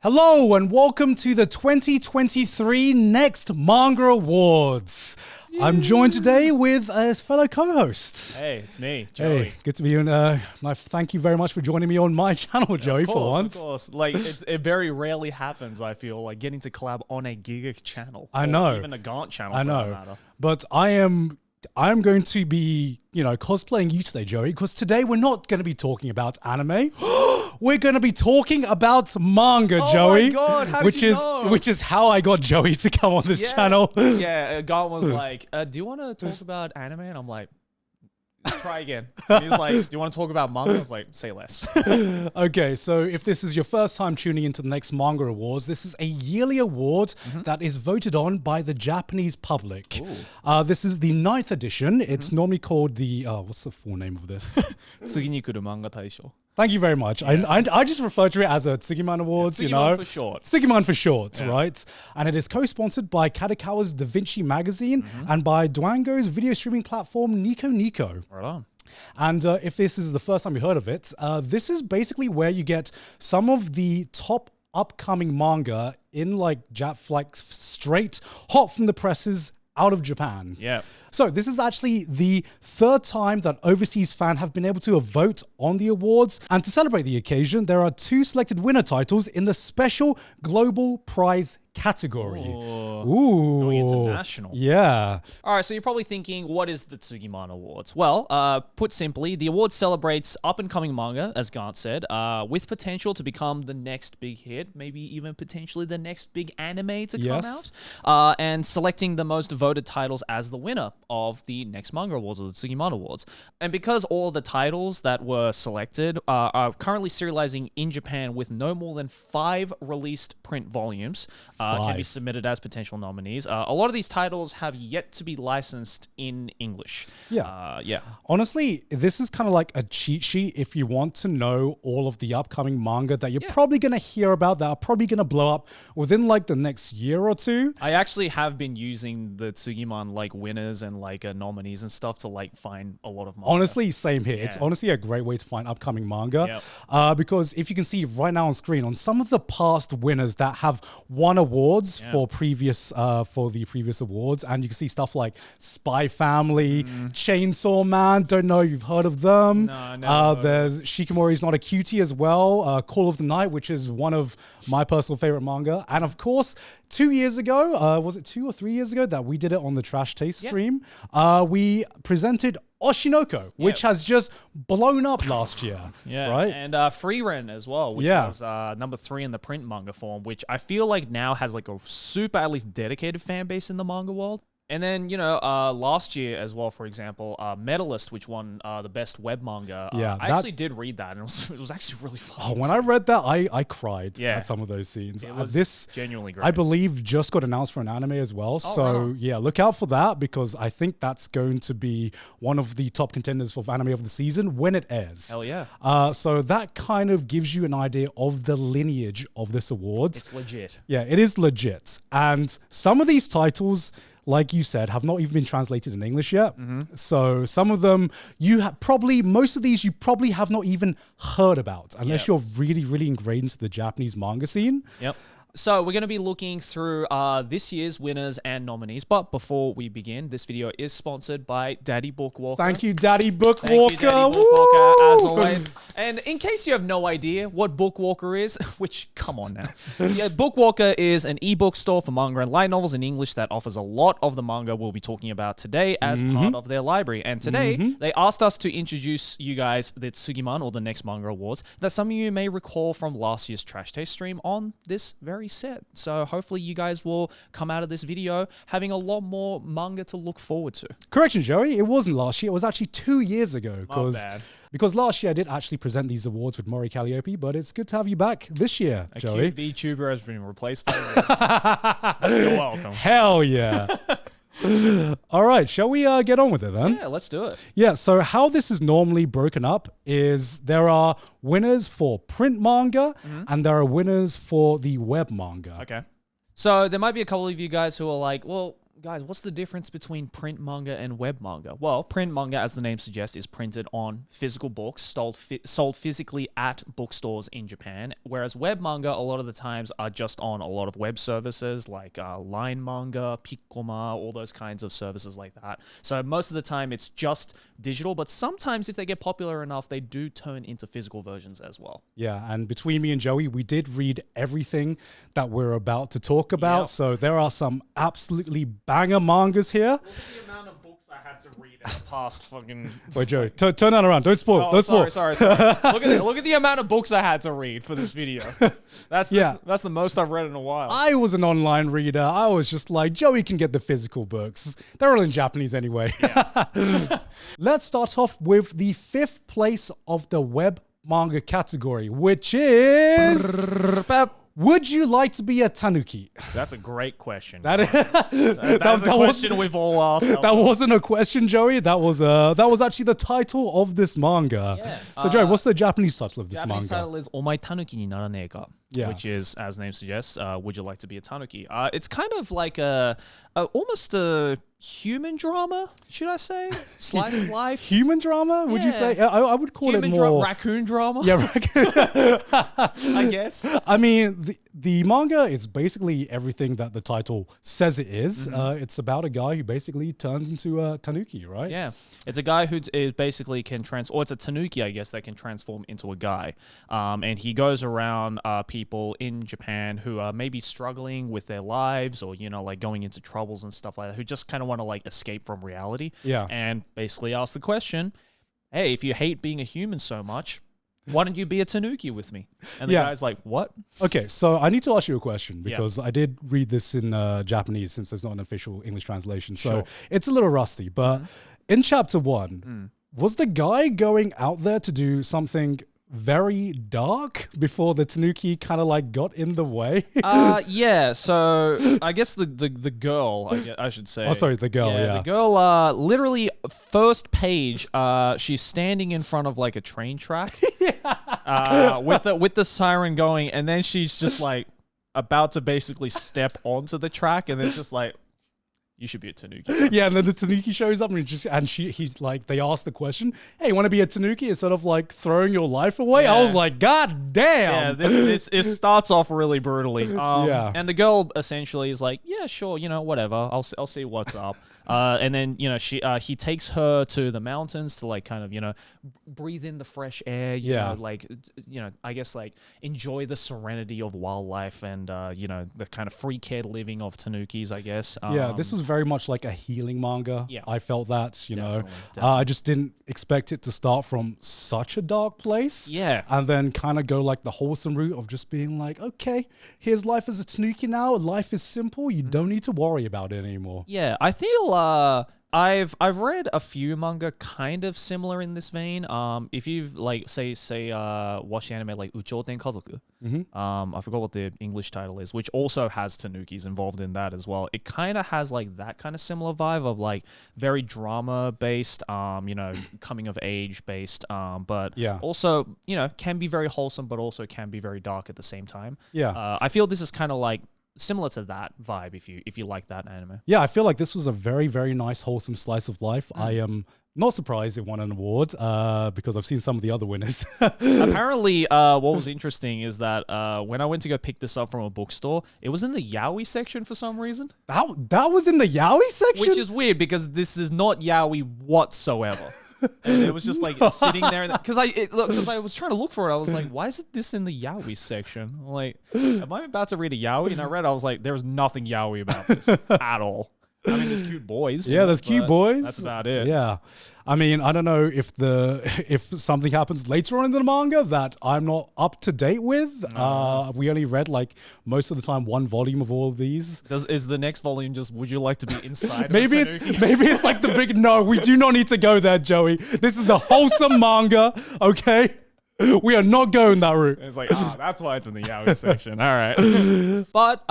Hello and welcome to the 2023 Next Manga Awards. I'm joined today with a fellow co-host. Hey, it's me, Joey. Hey, good to be on. Thank you very much for joining me on my channel, Joey, for once. Of course. Like, it very rarely happens, I feel, like getting to collab on a Giga channel. I know. Even a Gaunt channel, I for that know. matter. But I'm going to be, cosplaying you today, Joey, because today we're not going to be talking about anime. We're going to be talking about manga, Joey. Oh my God, how did you know? Which is how I got Joey to come on this channel. Yeah, Gaunt was like, do you want to talk about anime? And I'm like, try again. And he's like, do you want to talk about manga? I was like, say less. Okay, so if this is your first time tuning into the Next Manga Awards, this is a yearly award that is voted on by the Japanese public. This is the 9th edition. It's normally called the, what's the full name of this? 次に来る漫画大賞. Thank you very much. I just refer to it as a Tsugiman Awards, Tsugiman for short. Tsugiman for short, right? And it is co-sponsored by Kadokawa's Da Vinci magazine and by Dwango's video streaming platform Nico Nico. Right on. And if this is the first time you heard of it, this is basically where you get some of the top upcoming manga in like straight hot from the presses out of Japan. Yeah. So this is actually the third time that overseas fans have been able to vote on the awards. And to celebrate the occasion, there are 2 selected winner titles in the special global prize category. Ooh. Going international. Yeah. All right, so you're probably thinking, what is the Tsugiman Awards? Well, put simply, the award celebrates up-and-coming manga, as Gant said, with potential to become the next big hit, maybe even potentially the next big anime to come out, and selecting the most voted titles as the winner of the Next Manga Awards, or the Tsugiman Awards. And because all the titles that were selected are currently serializing in Japan with no more than 5 released print volumes, can be submitted as potential nominees. A lot of these titles have yet to be licensed in English. Yeah. Honestly, this is kind of like a cheat sheet if you want to know all of the upcoming manga that you're probably going to hear about, that are probably going to blow up within like the next year or two. I actually have been using the Tsugiman like winners and like nominees and stuff to like find a lot of manga. Honestly, same here. It's honestly a great way to find upcoming manga. Because if you can see right now on screen, on some of the past winners that have won awards for the previous awards, and you can see stuff like Spy Family, Chainsaw Man, don't know if you've heard of them. No. There's Shikimori's Not a Cutie as well, Call of the Night, which is one of my personal favorite manga. And of course, 2 years ago, was it 2 or 3 years ago that we did it on the Trash Taste stream? We presented Oshinoko, which has just blown up last year. Right? And Freeren as well, which was number 3 in the print manga form, which I feel like now has like a super, at least dedicated fan base in the manga world. And then, last year as well, for example, Medalist, which won the best web manga. I actually did read that, and it was actually really fun. When I read that, I cried at some of those scenes. It was genuinely great. I believe just got announced for an anime as well. Right. Look out for that, because I think that's going to be one of the top contenders for anime of the season when it airs. Hell yeah. So that kind of gives you an idea of the lineage of this awards. It's legit. Yeah, it is legit. And some of these titles, like you said, have not even been translated in English yet. So some of them, most of these you probably have not even heard about, unless you're really, really ingrained into the Japanese manga scene. So we're going to be looking through this year's winners and nominees. But before we begin, this video is sponsored by Daddy Bookwalker. Thank you, Daddy Bookwalker. Thank you, Daddy Bookwalker, as always. And in case you have no idea what Bookwalker is, which, come on now. Bookwalker is an ebook store for manga and light novels in English that offers a lot of the manga we'll be talking about today as part of their library. And today, they asked us to introduce you guys the Tsugiman, or the Next Manga Awards, that some of you may recall from last year's Trash Taste stream on this very set. So hopefully you guys will come out of this video having a lot more manga to look forward to. Correction, Joey. It wasn't last year. It was actually 2 years ago. My bad. Because last year I did actually present these awards with Mori Calliope, but it's good to have you back this year, Joey. A cute VTuber has been replaced by this. You're welcome. Hell yeah. All right, shall we get on with it then? Yeah, let's do it. Yeah, so how this is normally broken up is there are winners for print manga and there are winners for the web manga. Okay. So there might be a couple of you guys who are like, well, guys, what's the difference between print manga and web manga? Well, print manga, as the name suggests, is printed on physical books, sold physically at bookstores in Japan, whereas web manga, a lot of the times, are just on a lot of web services like Line Manga, Piccoma, all those kinds of services like that. So most of the time, it's just digital, but sometimes if they get popular enough, they do turn into physical versions as well. Yeah, and between me and Joey, we did read everything that we're about to talk about. Yep. So there are some absolutely banger mangas here. Look at the amount of books I had to read in the past fucking... Wait, Joey, turn that around. Don't spoil. Oh, Don't spoil. sorry. Look at the amount of books I had to read for this video. That's the most I've read in a while. I was an online reader. I was just like, Joey can get the physical books. They're all in Japanese anyway. Yeah. Let's start off with the 5th place of the web manga category, which is... Would you like to be a tanuki? That's a great question. That's a question we've all asked. That wasn't a question, Joey. That was actually the title of this manga. Yeah. So, Joey, what's the Japanese title of this Japanese manga? title is Omae Tanuki ni naranee ka, Yeah. which is, as the name suggests, would you like to be a tanuki? It's kind of like almost a human drama, should I say? Slice of life. Human drama? Would you say? Yeah. I would call Human it more raccoon drama. Yeah, raccoon. I guess. I mean, the manga is basically everything that the title says it is. Mm-hmm. It's about a guy who basically turns into a tanuki, right? Yeah, it's a guy who basically can or it's a tanuki, I guess, that can transform into a guy. And he goes around people in Japan who are maybe struggling with their lives or, like going into troubles and stuff like that, who just kind of want to like escape from reality. Yeah. And basically ask the question, hey, if you hate being a human so much, why don't you be a tanuki with me? And the guy's like, what? Okay, so I need to ask you a question because I did read this in Japanese since there's not an official English translation. So it's a little rusty. But in chapter 1, was the guy going out there to do something very dark before the tanuki kind of like got in the way? Yeah, so I guess the girl, I should say. Oh, sorry, the girl, yeah. The girl, literally first page, she's standing in front of like a train track with the siren going, and then she's just like about to basically step onto the track, and then it's just like, you should be a tanuki. Yeah, and then the tanuki shows up and they ask the question, hey, you want to be a tanuki instead of like throwing your life away? Yeah. I was like, God damn. Yeah, this it starts off really brutally. Yeah. And the girl essentially is like, yeah, sure, whatever. I'll see what's up. And then he takes her to the mountains to like kind of breathe in the fresh air. You know, I guess like enjoy the serenity of wildlife and the kind of free kid living of tanukis, I guess. Yeah, this was very much like a healing manga. Yeah. I felt that, Definitely. I just didn't expect it to start from such a dark place. Yeah. And then kind of go like the wholesome route of just being like, okay, here's life as a tanuki now. Life is simple. You don't need to worry about it anymore. Yeah, I feel I've read a few manga kind of similar in this vein. If you've like say watched the anime like Uchouten Kazoku, I forgot what the English title is, which also has tanukis involved in that as well. It kind of has like that kind of similar vibe of like very drama based, coming of age based, but also can be very wholesome, but also can be very dark at the same time. Yeah, I feel this is kind of like similar to that vibe if you like that anime. Yeah, I feel like this was a very, very nice, wholesome slice of life. I am not surprised it won an award because I've seen some of the other winners. Apparently, what was interesting is that when I went to go pick this up from a bookstore, it was in the yaoi section for some reason. That was in the yaoi section? Which is weird because this is not yaoi whatsoever. And it was just like sitting there because I was trying to look for it. I was like, why is this in the yaoi section? I'm like, am I about to read a yaoi? And I was like, there's nothing yaoi about this at all. I mean, there's cute boys. Yeah, there's cute boys. That's about it. Yeah. I mean, I don't know if something happens later on in the manga that I'm not up to date with. We only read like most of the time one volume of all of these. Is the next volume just would you like to be inside maybe of a tanuki? maybe it's like the big no, we do not need to go there, Joey. This is a wholesome manga, okay? We are not going that route. It's like, that's why it's in the yaoi section. All right. But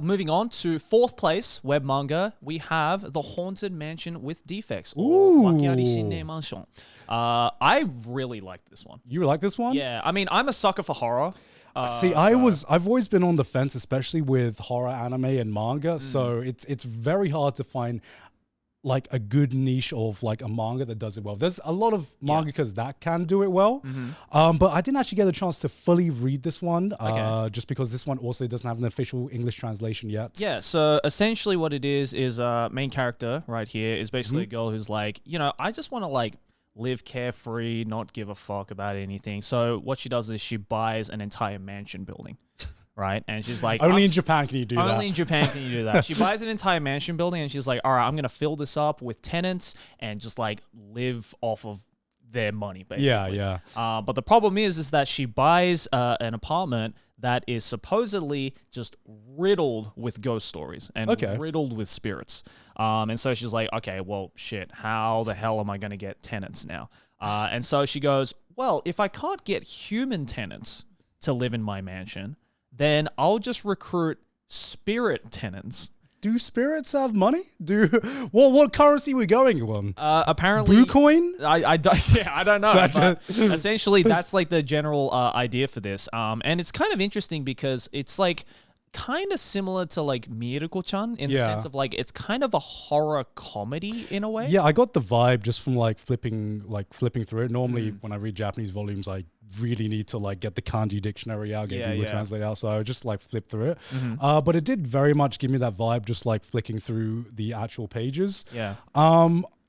moving on to 4th place web manga, we have The Haunted Mansion with Defects. Or Wakiari Shinne Mansion. I really like this one. You like this one? Yeah. I mean, I'm a sucker for horror. See, I've always been on the fence, especially with horror anime and manga. So it's very hard to find like a good niche of like a manga that does it well. There's a lot of mangakas that can do it well, but I didn't actually get a chance to fully read this one, just because this one also doesn't have an official English translation yet. Yeah, so essentially what it is main character right here is basically a girl who's like, I just want to like live carefree, not give a fuck about anything. So what she does is she buys an entire mansion building. Right? And she's like... Only in Japan can you do that. Only in Japan can you do that. She buys an entire mansion building and she's like, all right, I'm going to fill this up with tenants and just like live off of their money, basically. Yeah. But the problem is that she buys an apartment that is supposedly just riddled with ghost stories and riddled with spirits. And so she's like, okay, well, shit, how the hell am I going to get tenants now? And so she goes, well, if I can't get human tenants to live in my mansion, then I'll just recruit spirit tenants. Do spirits have money? What currency are we going on? Apparently, Blue coin? I don't know. But essentially, that's like the general idea for this. And it's kind of interesting because it's like kind of similar to like Miracle-chan in the sense of like it's kind of a horror comedy in a way. Yeah, I got the vibe just from like flipping through it. Normally, when I read Japanese volumes, I really need to like get the kanji dictionary out, get Google Translate out, so I would just like flip through it. But it did very much give me that vibe, just like flicking through the actual pages. Yeah.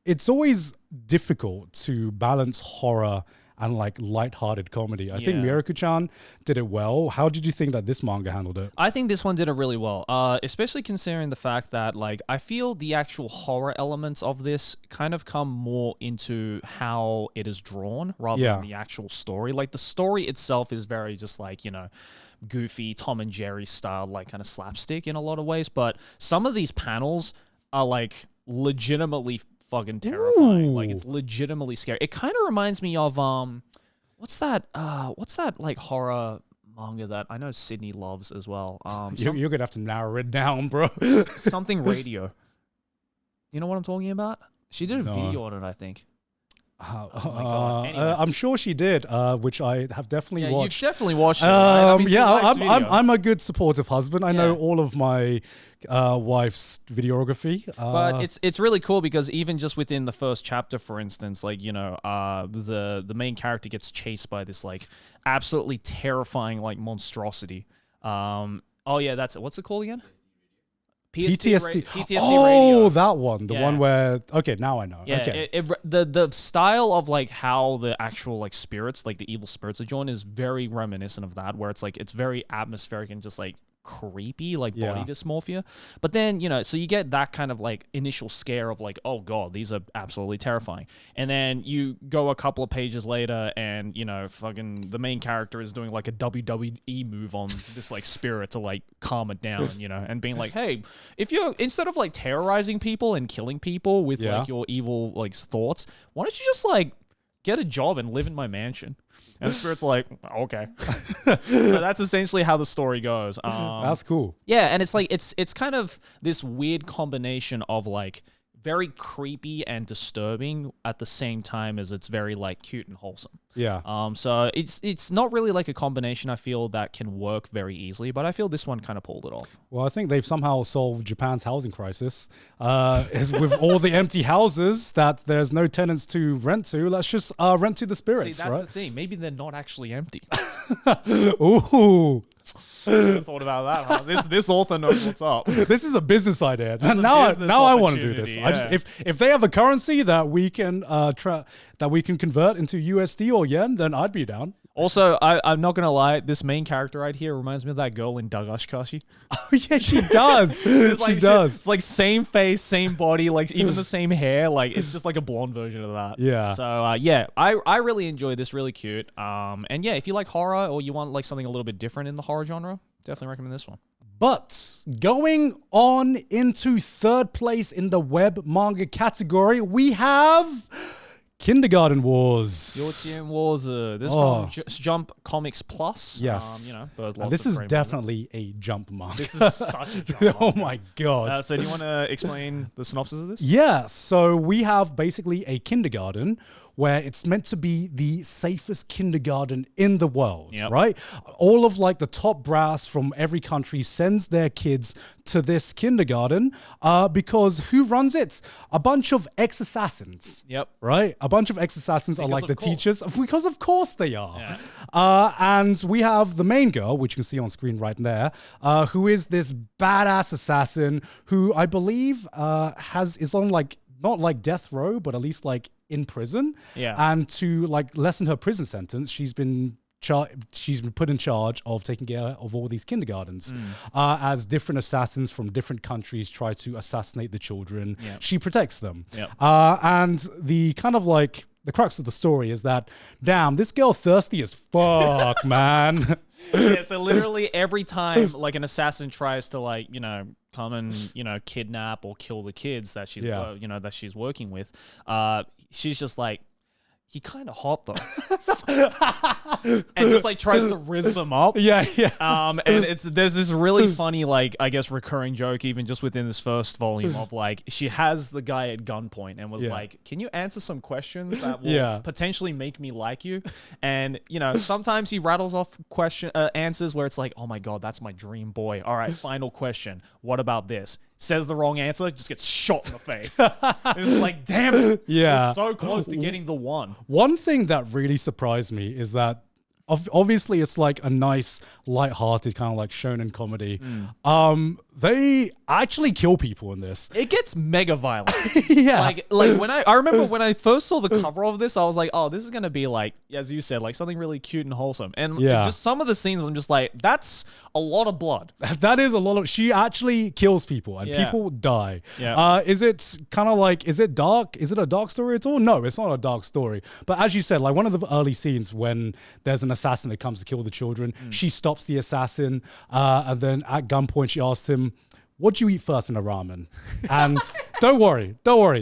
It's always difficult to balance horror and like light-hearted comedy. I think Miracle-chan did it well. How did you think that this manga handled it? I think this one did it really well, especially considering the fact that like I feel the actual horror elements of this kind of come more into how it is drawn rather than the actual story. Like the story itself is very just like, goofy Tom and Jerry style, like kind of slapstick in a lot of ways. But some of these panels are like legitimately fucking terrifying. Like it's legitimately scary. It kind of reminds me of what's that like horror manga that I know Sydney loves as well. You're gonna have to narrow it down, bro. Something radio. You know what I'm talking about? She did a video on it, I think. Oh my God. Anyway. I'm sure she did, which I have definitely watched. You've definitely watched it. Right? I mean, I'm a good supportive husband. I know all of my wife's videography. But it's really cool because even just within the first chapter, for instance, like the main character gets chased by this like absolutely terrifying like monstrosity. That's what's it called again? PTSD. PTSD radio. That one. The one where... Okay, now I know. Yeah, okay. The style of like how the actual like spirits, like the evil spirits are drawn is very reminiscent of that, where it's like it's very atmospheric and just like creepy, like body dysmorphia. But then, so you get that kind of like initial scare of like, oh God, these are absolutely terrifying. And then you go a couple of pages later and, fucking the main character is doing like a WWE move on this like spirit to like calm it down, and being like, hey, if you're, instead of like terrorizing people and killing people with like your evil like thoughts, why don't you just like get a job and live in my mansion? And the spirit's like, okay. So that's essentially how the story goes. That's cool. Yeah, and it's like it's kind of this weird combination of like very creepy and disturbing at the same time as it's very like cute and wholesome. Yeah. So it's not really like a combination I feel that can work very easily, but I feel this one kind of pulled it off. Well, I think they've somehow solved Japan's housing crisis. Is with all the empty houses that there's no tenants to rent to. Let's just rent to the spirits. See, that's right? the thing. Maybe they're not actually empty. Ooh. Thought about that, huh? This author knows what's up. This is a business idea. Now I want to do this. Yeah. I just if they have a currency that we can convert into USD or yen, then I'd be down. Also, I'm not gonna lie, this main character right here reminds me of that girl in Dagashikashi. Oh yeah, she does. She does. It's like same face, same body, like even the same hair. Like it's just like a blonde version of that. Yeah. So I really enjoyed this. Really cute. And yeah, if you like horror or you want like something a little bit different in the horror genre, definitely recommend this one. But going on into third place in the web manga category, we have Kindergarten Wars. Youtien Wars. This is from Jump Comics Plus. Yes. But this is definitely a Jump manga. This is such a Jump manga. Oh my God. So do you want to explain the synopsis of this? Yeah. So we have basically a kindergarten where it's meant to be the safest kindergarten in the world, Yep. right? All of like the top brass from every country sends their kids to this kindergarten because who runs it? A bunch of ex-assassins. Yep. Right? A bunch of ex-assassins are Because like the of course. teachers. Because of course they are. Yeah. And we have the main girl, which you can see on screen right there, who is this badass assassin who I believe is on like, not like death row, but at least like in prison. Yeah. And to like lessen her prison sentence, she's been put in charge of taking care of all these kindergartens. As different assassins from different countries try to assassinate the children, she protects them. Yep. And the kind of like the crux of the story is that, damn, this girl thirsty as fuck, man. Yeah, so literally every time like an assassin tries to like, come and, kidnap or kill the kids that she's, that she's working with, she's just like, he kind of hot though. And just like tries to rizz them up. Yeah. And there's this really funny, like, I guess recurring joke even just within this first volume of like, she has the guy at gunpoint and was like, can you answer some questions that will potentially make me like you? And, sometimes he rattles off answers where it's like, oh my God, that's my dream boy. All right, final question. What about this? Says the wrong answer, just gets shot in the face. It's like, damn it. Yeah. We're so close to getting the one. One thing that really surprised me is that obviously it's like a nice, light-hearted kind of like shonen comedy. They actually kill people in this. It gets mega violent. Yeah. Like when I remember when I first saw the cover of this, I was like, oh, this is gonna be like, as you said, like something really cute and wholesome. And just some of the scenes, I'm just like, that's a lot of blood. That is a lot of. She actually kills people and people die. Yeah. Is it kind of like? Is it dark? Is it a dark story at all? No, it's not a dark story. But as you said, like one of the early scenes when there's an assassin that comes to kill the children, she stops the assassin, and then at gunpoint she asks him, what do you eat first in a ramen? And don't worry,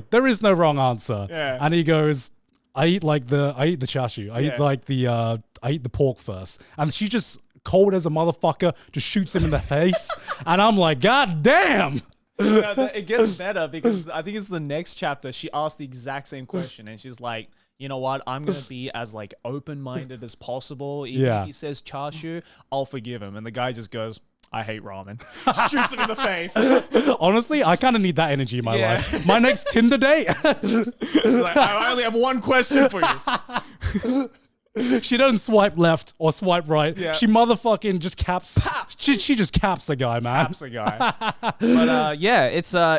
there is no wrong answer. Yeah. And he goes, I eat the chashu. I eat the pork first. And she just cold as a motherfucker just shoots him in the face. And I'm like, God damn. It gets better because I think it's the next chapter. She asked the exact same question and she's like, you know what? I'm going to be as like open-minded as possible. Even if he says chashu, I'll forgive him. And the guy just goes, I hate ramen. Shoots him in the face. Honestly, I kind of need that energy in my life. My next Tinder date. Like, I only have one question for you. She doesn't swipe left or swipe right. Yeah. She motherfucking just caps. She just caps a guy, man. Caps a guy. But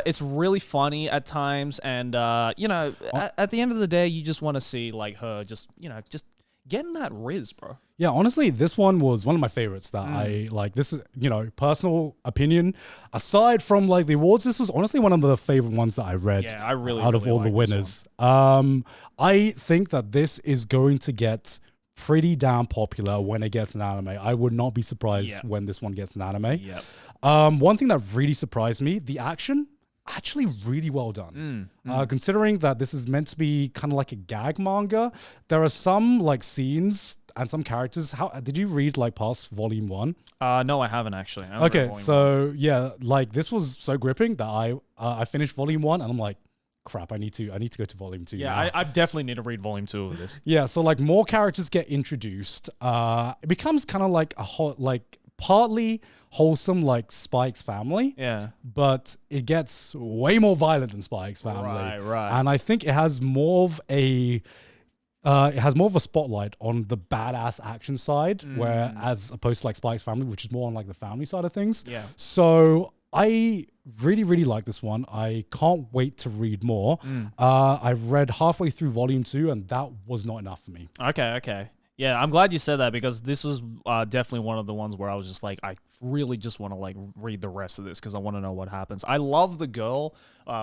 it's really funny at times, and at the end of the day, you just want to see like her just getting that riz, bro. Yeah, honestly, this one was one of my favorites that I like. This is, personal opinion. Aside from like the awards, this was honestly one of the favorite ones that I read. Yeah, I really out of all the winners. I think that this is going to get pretty damn popular when it gets an anime. I would not be surprised when this one gets an anime. Yep. One thing that really surprised me, the action. Actually really well done. Considering that this is meant to be kind of like a gag manga, there are some like scenes and some characters. How did you read like past volume 1? No, I haven't actually. Okay, so like this was so gripping that I finished volume 1 and I'm like, crap, I need to go to volume 2. Yeah, I definitely need to read volume 2 of this. Yeah, so like more characters get introduced. It becomes kind of like partly wholesome like Spike's family. Yeah. But it gets way more violent than Spike's family. Right. And I think it has more of a spotlight on the badass action side, where as opposed to like Spike's family, which is more on like the family side of things. Yeah. So I really, really like this one. I can't wait to read more. I've read halfway through volume 2 and that was not enough for me. Okay. Yeah, I'm glad you said that because this was definitely one of the ones where I was just like, I really just want to like read the rest of this because I want to know what happens. I love the girl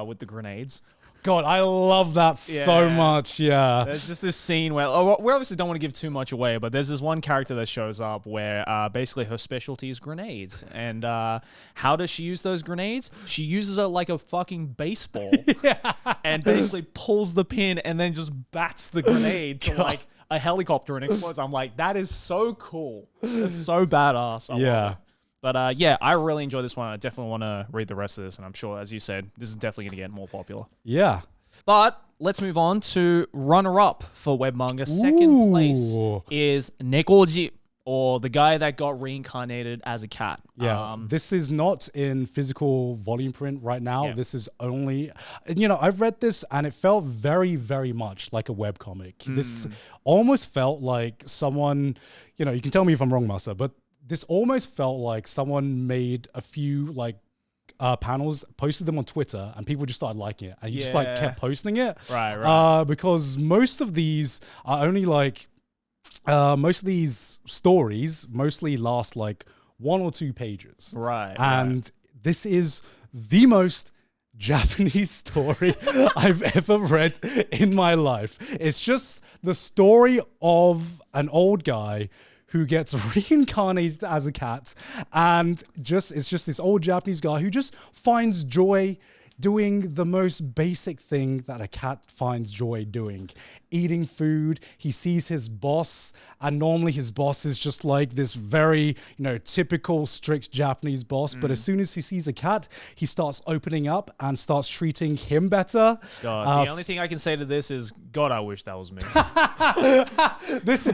with the grenades. God, I love that so much. Yeah. There's just this scene where we obviously don't want to give too much away, but there's this one character that shows up where basically her specialty is grenades. And how does she use those grenades? She uses it like a fucking baseball and basically pulls the pin and then just bats the grenade to like a helicopter and explodes. I'm like, that is so cool. It's so badass. I love it. But I really enjoy this one. I definitely want to read the rest of this, and I'm sure, as you said, this is definitely going to get more popular. Yeah. But let's move on to runner-up for web manga. Second place is Nekoji, or the guy that got reincarnated as a cat. Yeah, this is not in physical volume print right now. Yeah. This is only, I've read this and it felt very, very much like a webcomic. This almost felt like someone, you can tell me if I'm wrong, Master, but this almost felt like someone made a few panels, posted them on Twitter, and people just started liking it. And you just kept posting it. Right. Because most of these are only most of these stories mostly last 1 or 2 pages. Right. And this is the most Japanese story I've ever read in my life. It's just the story of an old guy who gets reincarnated as a cat, and it's just this old Japanese guy who just finds joy doing the most basic thing that a cat finds joy doing. Eating food. He sees his boss, and normally his boss is just like this very, typical strict Japanese boss. But as soon as he sees a cat, he starts opening up and starts treating him better. God, the only thing I can say to this is, God, I wish that was me. This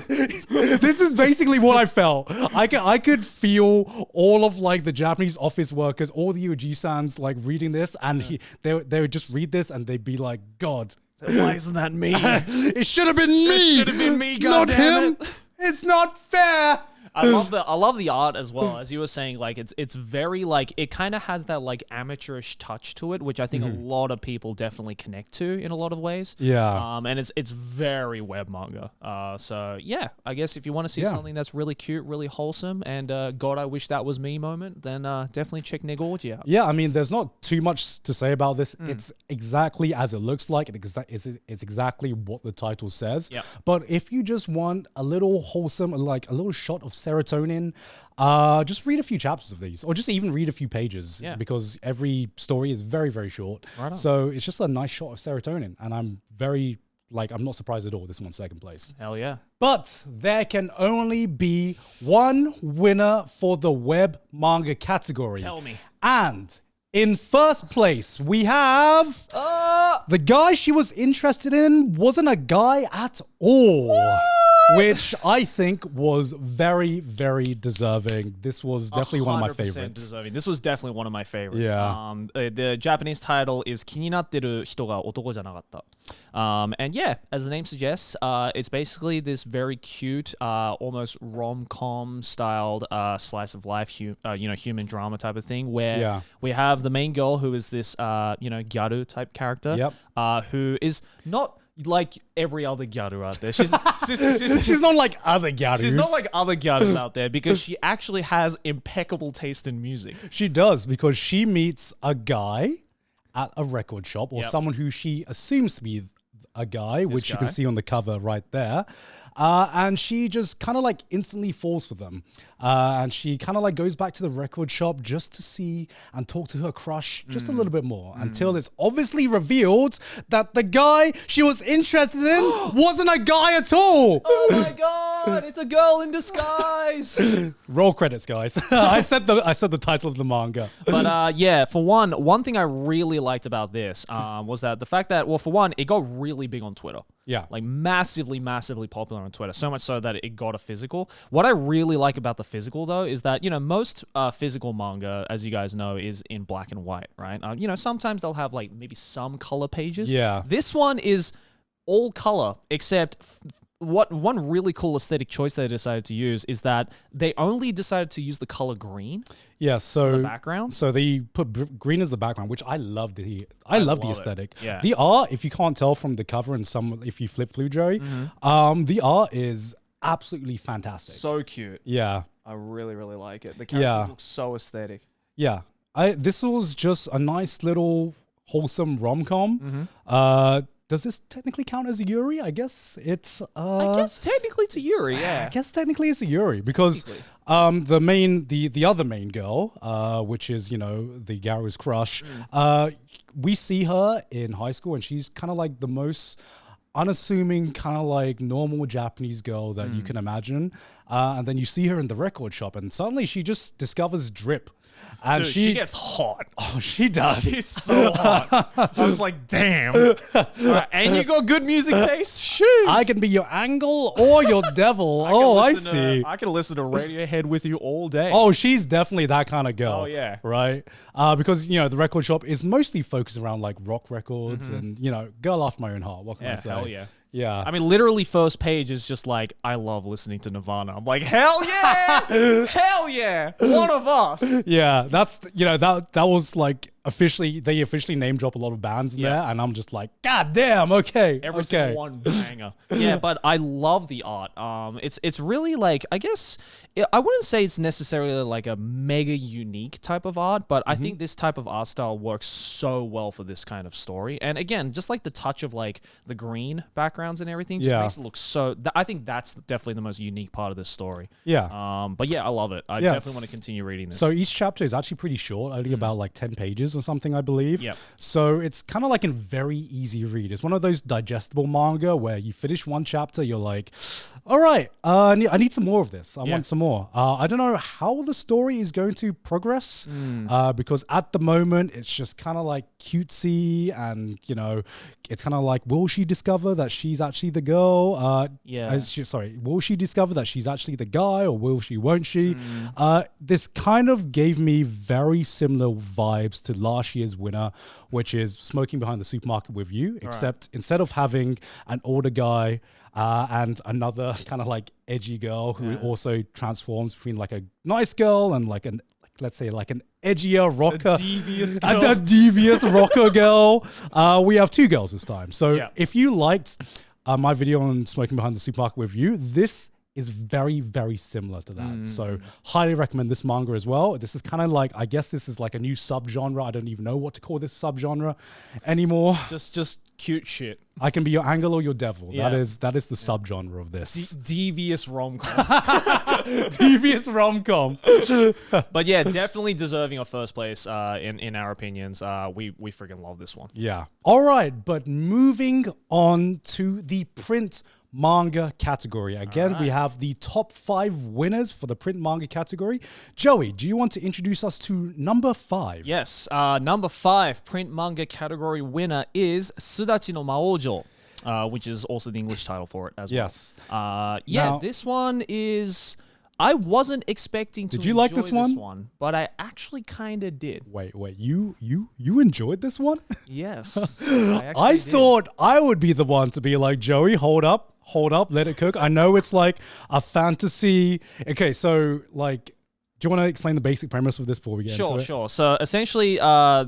is basically what I felt. I could feel all of the Japanese office workers, all the Uji-sans reading this, and they would just read this and they'd be like, God, why isn't that me? It should have been me. It should have been me, not him. It. It's not fair. I love the art as well, as you were saying. It's very it kind of has that amateurish touch to it, which I think a lot of people definitely connect to in a lot of ways. Yeah. And it's very web manga. So yeah, I guess if you want to see something that's really cute, really wholesome, and God, I wish that was me moment, then definitely check Negorgi out. Yeah, I mean, there's not too much to say about this. It's exactly as it looks like. It's exactly what the title says. Yep. But if you just want a little wholesome, a little shot of serotonin, just read a few chapters of these, or just even read a few pages, because every story is very, very short. Right. So it's just a nice shot of serotonin, and I'm very I'm not surprised at all this one's second place. Hell yeah. But there can only be one winner for the web manga category. Tell me. And in first place, we have the guy she was interested in wasn't a guy at all. What? Which I think was very, very deserving. This was definitely one of my favorites. Deserving. This was definitely one of my favorites. Yeah. The Japanese title is 気になってる人が男じゃなかった. And yeah, as the name suggests, it's basically this very cute, almost rom-com styled slice of life, human drama type of thing, where we have the main girl who is this, gyaru type character, who is not like every other gyaru out there. She's not like other gyarus. She's not like other gyarus out there, because she actually has impeccable taste in music. She does, because she meets a guy at a record shop, or someone who she assumes to be a guy, which you can see on the cover right there. And she just kind of instantly falls for them. And she kind of goes back to the record shop just to see and talk to her crush just a little bit more, until it's obviously revealed that the guy she was interested in wasn't a guy at all. Oh my God, it's a girl in disguise. Roll credits, guys. I said the title of the manga. But yeah, for one thing I really liked about this was that the fact that, well, for one, it got really big on Twitter. Yeah. Massively, massively popular on Twitter. So much so that it got a physical. What I really like about the physical, though, is that, most physical manga, as you guys know, is in black and white, right? Sometimes they'll have maybe some color pages. Yeah. This one is all color, except one really cool aesthetic choice they decided to use is that they only decided to use the color green. Yeah, so the background. So they put green as the background, which I love the aesthetic. Yeah. The art, if you can't tell from the cover and if you flip through, Joey, the art is absolutely fantastic. So cute. Yeah. I really, really like it. The characters look so aesthetic. Yeah. This was just a nice little wholesome rom-com. Does this technically count as a Yuri? I guess it's... I guess technically it's a Yuri, yeah. I guess technically it's a Yuri, because the other main girl, which is, the Garu's crush, we see her in high school, and she's kind of the most unassuming, kind of normal Japanese girl that you can imagine. And then you see her in the record shop, and suddenly she just discovers drip. And Dude, she gets hot. oh, she does. She's so hot. I was like, damn. And you got good music taste? Shoot. I can be your angel or your devil. Oh, I see. I can listen to Radiohead with you all day. Oh, she's definitely that kind of girl. Oh, yeah. Right? Because, the record shop is mostly focused around like rock records and, girl after my own heart. What can I say? Hell yeah. Yeah. I mean, literally, first page is just like, I love listening to Nirvana. I'm like, hell yeah! Hell yeah! One of us. Yeah, that's that was like they officially name drop a lot of bands in there, and I'm just like, God damn, okay, Every single one banger. Yeah, but I love the art. It's really like, I guess I wouldn't say it's necessarily like a mega unique type of art, but I think this type of art style works so well for this kind of story. And again, just like the touch of like the green backgrounds and everything just makes it look so. I think that's definitely the most unique part of this story. Yeah. But yeah, I love it. I definitely want to continue reading this. So each chapter is actually pretty short, only about like 10 pages or something, I believe. Yep. So it's kind of like a very easy read. It's one of those digestible manga where you finish one chapter, you're like, all right, I need some more of this. I want some more. I don't know how the story is going to progress because at the moment it's just kind of like cutesy and, it's kind of like, will she discover that she's actually the girl? Will she discover that she's actually the guy or will she, won't she? This kind of gave me very similar vibes to last year's winner, which is Smoking Behind the Supermarket with You, except instead of having an older guy and another kind of like edgy girl who also transforms between like a nice girl and like let's say like an edgier rocker, a devious girl. And a devious rocker girl. We have two girls this time. So if you liked my video on Smoking Behind the Supermarket with You, this is very, very similar to that. So highly recommend this manga as well. This is kind of like, I guess this is like a new subgenre. I don't even know what to call this subgenre anymore. Just cute shit. I can be your angel or your devil. Yeah. That is the subgenre of this. Devious rom-com. Devious rom-com. But yeah, definitely deserving of first place in our opinions. We freaking love this one. Yeah. All right, but moving on to the print manga category. Again, we have the top 5 winners for the print manga category. Joey, do you want to introduce us to number 5? Yes. Number 5 print manga category winner is Sudachi no Maojo, which is also the English title for it as well. Yes. Now, this one is... I wasn't expecting to Did you enjoy like this one? But I actually kind of did. Wait, you enjoyed this one? Yes. I thought I would be the one to be like, Joey, hold up, let it cook. I know it's like a fantasy. Okay, so like, do you want to explain the basic premise of this before we get into it? Sure. So essentially,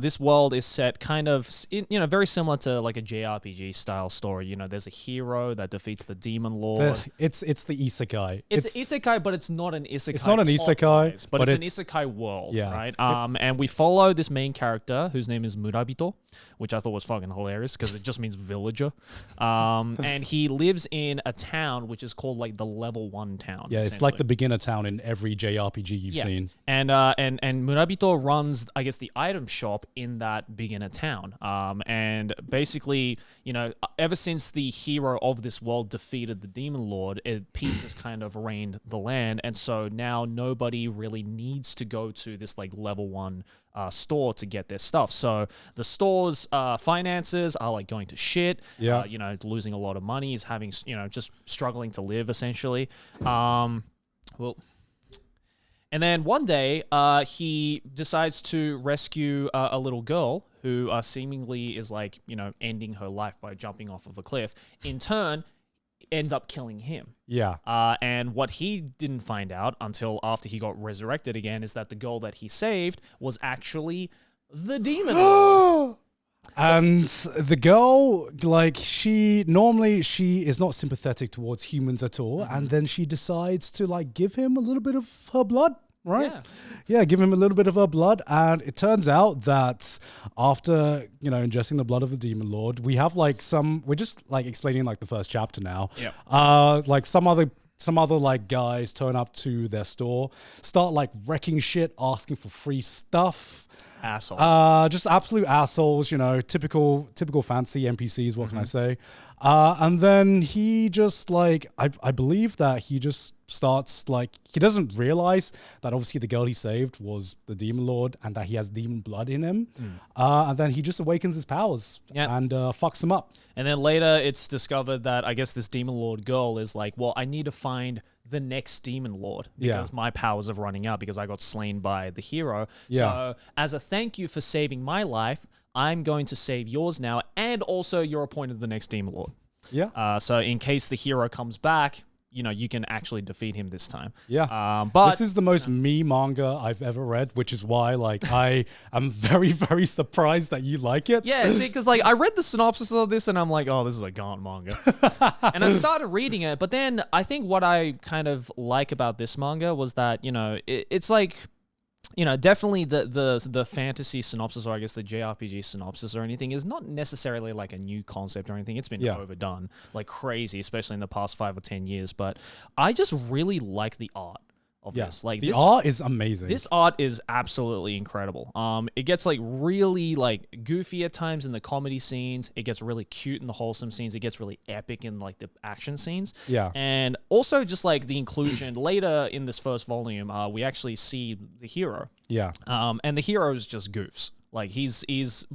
this world is set kind of, very similar to like a JRPG style story. There's a hero that defeats the demon lord. It's the isekai. It's an isekai, but it's not an isekai. It's not an isekai, but it's an isekai world, right? And we follow this main character whose name is Murabito, which I thought was fucking hilarious because it just means villager. And he lives in a town which is called like the level 1 town. Yeah, it's like the beginner town in every JRPG you've seen. And Murabito runs, I guess, the item shop in that beginner town. And basically, ever since the hero of this world defeated the demon lord, peace has kind of reigned the land, and so now nobody really needs to go to this like level 1 store to get their stuff. So the store's finances are like going to shit. Yeah. Losing a lot of money. Is having just struggling to live essentially. And then one day, he decides to rescue a little girl who seemingly is like, ending her life by jumping off of a cliff. In turn, ends up killing him. Yeah. And what he didn't find out until after he got resurrected again is that the girl that he saved was actually the demon lord. And the girl, like, she is not sympathetic towards humans at all. And then she decides to like give him a little bit of her blood. Right? Yeah, give him a little bit of her blood. And it turns out that after, ingesting the blood of the demon lord, we have like we're just like explaining like the first chapter now. Yeah. Like some other like guys turn up to their store, start like wrecking shit, asking for free stuff. Assholes. Just absolute assholes, typical fancy NPCs, what can I say? And then he just like, I believe that he just starts he doesn't realize that obviously the girl he saved was the demon lord and that he has demon blood in him. And then he just awakens his powers and fucks him up. And then later it's discovered that I guess this demon lord girl is like, well, I need to find the next demon lord because my powers are running out because I got slain by the hero. So as a thank you for saving my life, I'm going to save yours now, and also you're appointed the next demon lord. So in case the hero comes back, you can actually defeat him this time. But this is the most me manga I've ever read, which is why I am very, very surprised that you like it. Yeah, see, because I read the synopsis of this and I'm like, oh, this is a Gaunt manga. And I started reading it, but then I think what I kind of like about this manga was that, it's like, definitely the fantasy synopsis, or I guess the JRPG synopsis or anything, is not necessarily like a new concept or anything. It's been overdone like crazy, especially in the past 5 or 10 years. But I just really like the art of this. Like the art is amazing. This art is absolutely incredible. It gets really goofy at times in the comedy scenes. It gets really cute in the wholesome scenes. It gets really epic in the action scenes. And also just the inclusion later in this first volume, we actually see the hero. And the hero is just goofs. He's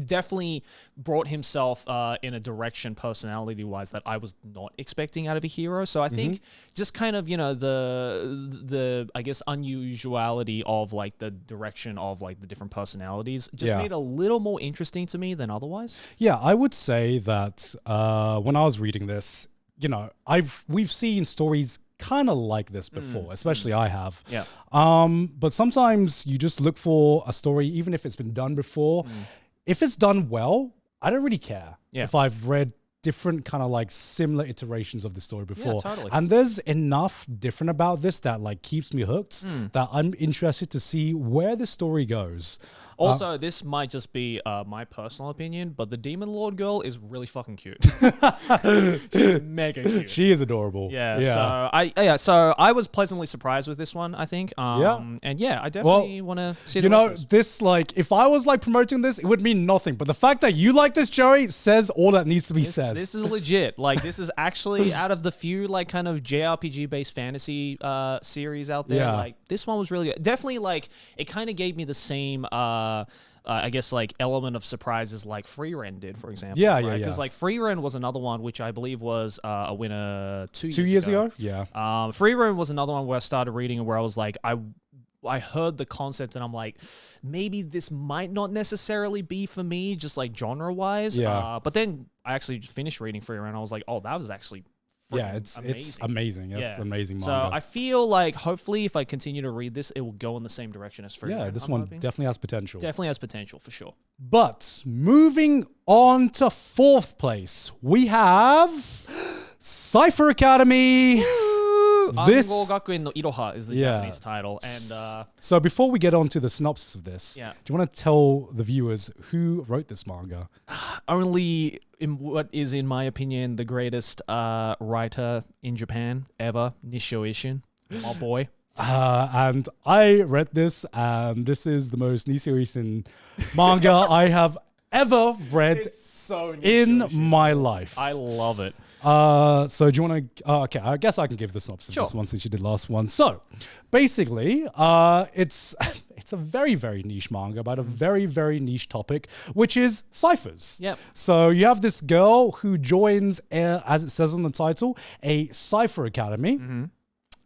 definitely brought himself in a direction personality-wise that I was not expecting out of a hero. So I think just kind of, the I guess unusuality of the direction of the different personalities just made it a little more interesting to me than otherwise. Yeah, I would say that when I was reading this, we've seen stories kind of like this before, especially I have. But sometimes you just look for a story, even if it's been done before. If it's done well, I don't really care if I've read different kind of similar iterations of the story before. And there's enough different about this that keeps me hooked, that I'm interested to see where the story goes. Also, this might just be my personal opinion, but the Demon Lord girl is really fucking cute. She's mega cute. She is adorable. So I was pleasantly surprised with this one, I think. And I definitely want to see the rest of this. If I was promoting this, it would mean nothing. But the fact that you like this, Joey, says all that needs to be said. This is legit. This is actually out of the few kind of JRPG based fantasy series out there. This one was really good. Definitely it kind of gave me the same I guess element of surprises like Freeren did, for example. Because Freeren was another one which I believe was a winner 2 years ago. Freeren was another one where I started reading and where I was I heard the concept and I'm like, maybe this might not necessarily be for me, just genre wise. But then I actually finished reading Freeren and I was like, oh, that was actually it's amazing. It's amazing manga. So I feel hopefully if I continue to read this, it will go in the same direction as Freeren. Yeah, this one definitely has potential. Definitely has potential for sure. But moving on to 4th place, we have Cypher Academy. This Gakuen no Iroha is the Japanese title. And so before we get on to the synopsis of this, do you want to tell the viewers who wrote this manga? Only in what is, in my opinion, the greatest writer in Japan ever, Nishio Ishin, my boy. And I read this, and this is the most Nishio Ishin manga I have ever read in my life. I love it. So do you want to? Okay, I guess I can give the synopsis of this one since you did last one. So, basically, it's a very, very niche manga about a very, very niche topic, which is ciphers. So you have this girl who joins, as it says on the title, a cipher academy.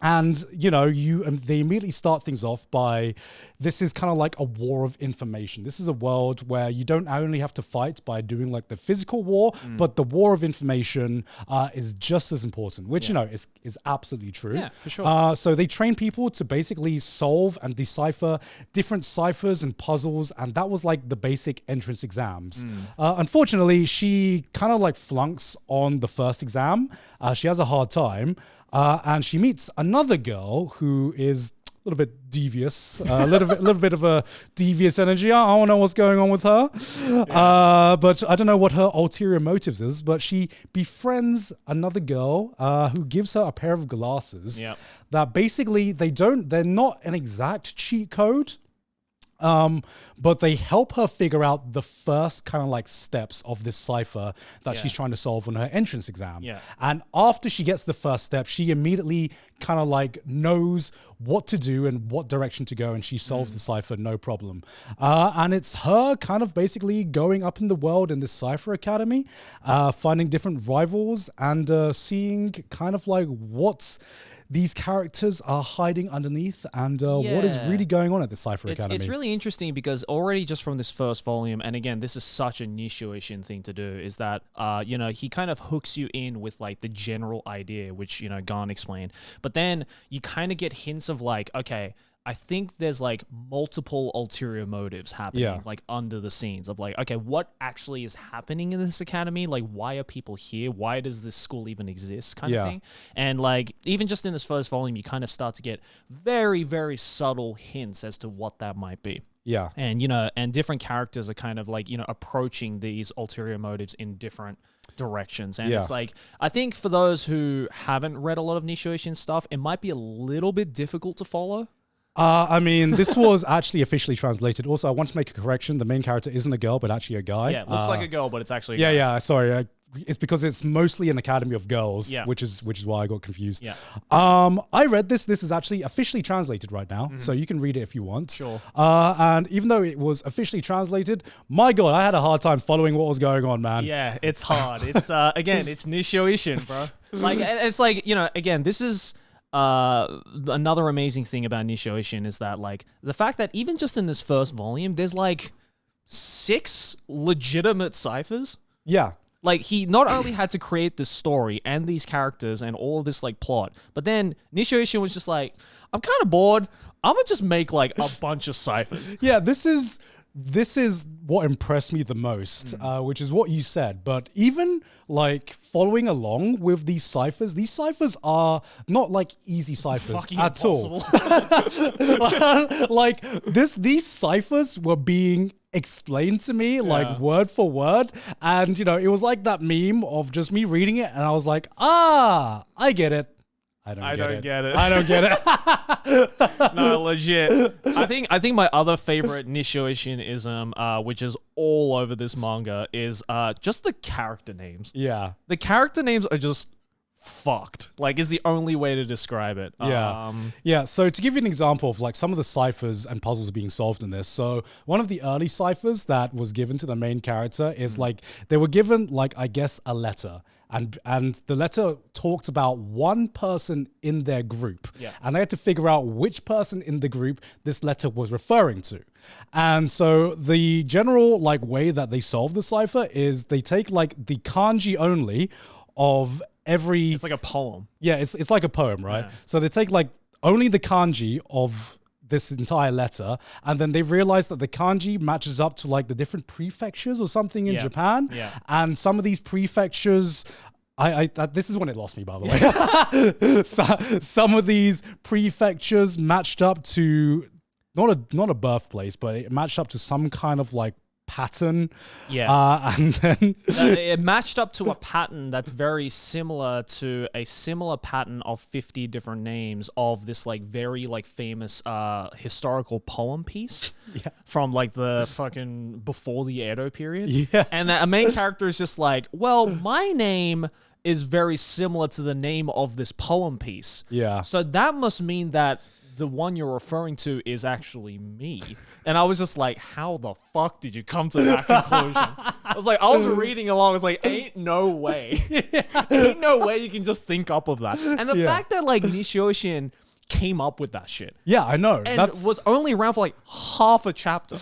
And, they immediately start things off by, this is kind of like a war of information. This is a world where you don't only have to fight by doing the physical war, but the war of information is just as important, which, is absolutely true. Yeah, for sure. So they train people to basically solve and decipher different ciphers and puzzles. And that was the basic entrance exams. Unfortunately, she kind of flunks on the first exam. She has a hard time. And she meets another girl who is a little bit devious, a little bit of a devious energy. I don't know what's going on with her, but I don't know what her ulterior motives is. But she befriends another girl who gives her a pair of glasses that basically they're not an exact cheat code. But they help her figure out the first kind of steps of this cipher that she's trying to solve on her entrance exam. And after she gets the first step, she immediately kind of like knows what to do and what direction to go, and she solves the cipher no problem. And it's her kind of basically going up in the world in this cipher academy, finding different rivals and seeing kind of like what these characters are hiding underneath and what is really going on at the Cypher Academy. It's really interesting because already just from this first volume, and again, this is such a Nishio-ishin thing to do, is that, you know, he kind of hooks you in with like the general idea, which, you know, Garn explained. But then you kind of get hints of like, okay, I think there's like multiple ulterior motives happening like under the scenes of like, okay, what actually is happening in this academy? Like, why are people here? Why does this school even exist kind of thing? And like, even just in this first volume, you kind of start to get very, very subtle hints as to what that might be. Yeah. And, you know, and different characters are kind of like, you know, approaching these ulterior motives in different directions. And it's like, I think for those who haven't read a lot of Nishio-ishin stuff, it might be a little bit difficult to follow. I mean, this was actually officially translated. Also, I want to make a correction. The main character isn't a girl, but actually a guy. Yeah, it looks like a girl, but it's actually a guy. Yeah, sorry. It's because it's mostly an academy of girls, which is why I got confused. Yeah. I read this. This is actually officially translated right now, so you can read it if you want. Sure. And even though it was officially translated, my God, I had a hard time following what was going on, man. Yeah, it's hard. It's again, it's Nishio-ishin, bro. Like, it's like, you know, again, this is another amazing thing about Nishio-ishin is that like the fact that even just in this first volume, there's like 6 legitimate ciphers. Yeah. Like, he not only had to create this story and these characters and all of this, like, plot, but then Nishio-ishin was just like, I'm kind of bored. I'm going to just make, like, a bunch of ciphers. Yeah, this is what impressed me the most, which is what you said. But even, like, following along with these ciphers are not, like, easy ciphers at all. Like, these ciphers were being explained to me like word for word, and you know, it was like that meme of just me reading it and I was like, I get it. I don't get it. No, legit. I think my other favorite Nishio-ishin-ism, which is all over this manga, is just the character names. Yeah. The character names are just fucked, like, is the only way to describe it. Yeah, so to give you an example of like some of the ciphers and puzzles being solved in this, so one of the early ciphers that was given to the main character is like they were given like, I guess, a letter, and the letter talked about one person in their group, and they had to figure out which person in the group this letter was referring to. And so the general like way that they solve the cipher is they take like the kanji only of every... It's like a poem. Yeah, it's like a poem, right? Yeah. So they take like only the kanji of this entire letter, and then they realize that the kanji matches up to like the different prefectures or something in Japan. Yeah. And some of these prefectures... this is when it lost me, by the way. Some of these prefectures matched up to not a birthplace, but it matched up to some kind of like pattern. Yeah. And then it matched up to a pattern that's very similar to a similar pattern of 50 different names of this like very like famous historical poem piece from like the fucking before the Edo period. Yeah. And a main character is just like, well, my name is very similar to the name of this poem piece. Yeah. So that must mean that the one you're referring to is actually me. And I was just like, how the fuck did you come to that conclusion? I was like, I was reading along. I was like, ain't no way. Ain't no way you can just think up of that. And the fact that like Nishio-ishin came up with that shit. Yeah, I know. And was only around for like half a chapter.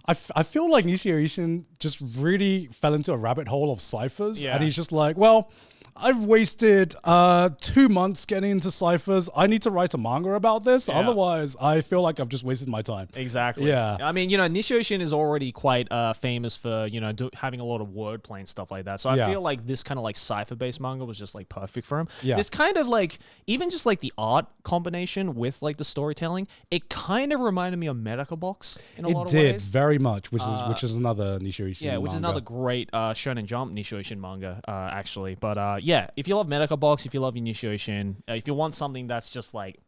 I feel like Nishio-ishin just really fell into a rabbit hole of ciphers. And he's just like, well, I've wasted 2 months getting into ciphers. I need to write a manga about this. Yeah. Otherwise, I feel like I've just wasted my time. Exactly. Yeah. I mean, you know, Nishio-ishin is already quite famous for, you know, having a lot of wordplay and stuff like that. So I feel like this kind of like cipher-based manga was just like perfect for him. Yeah. This kind of like, even just like the art combination with like the storytelling, it kind of reminded me of Medaka Box in a lot of ways. It did, very much, which is another Nishio-ishin manga. Which is another great Shonen Jump Nishio-ishin manga, actually. But yeah, if you love Medaka Box, if you love Nishio-ishin, if you want something that's just like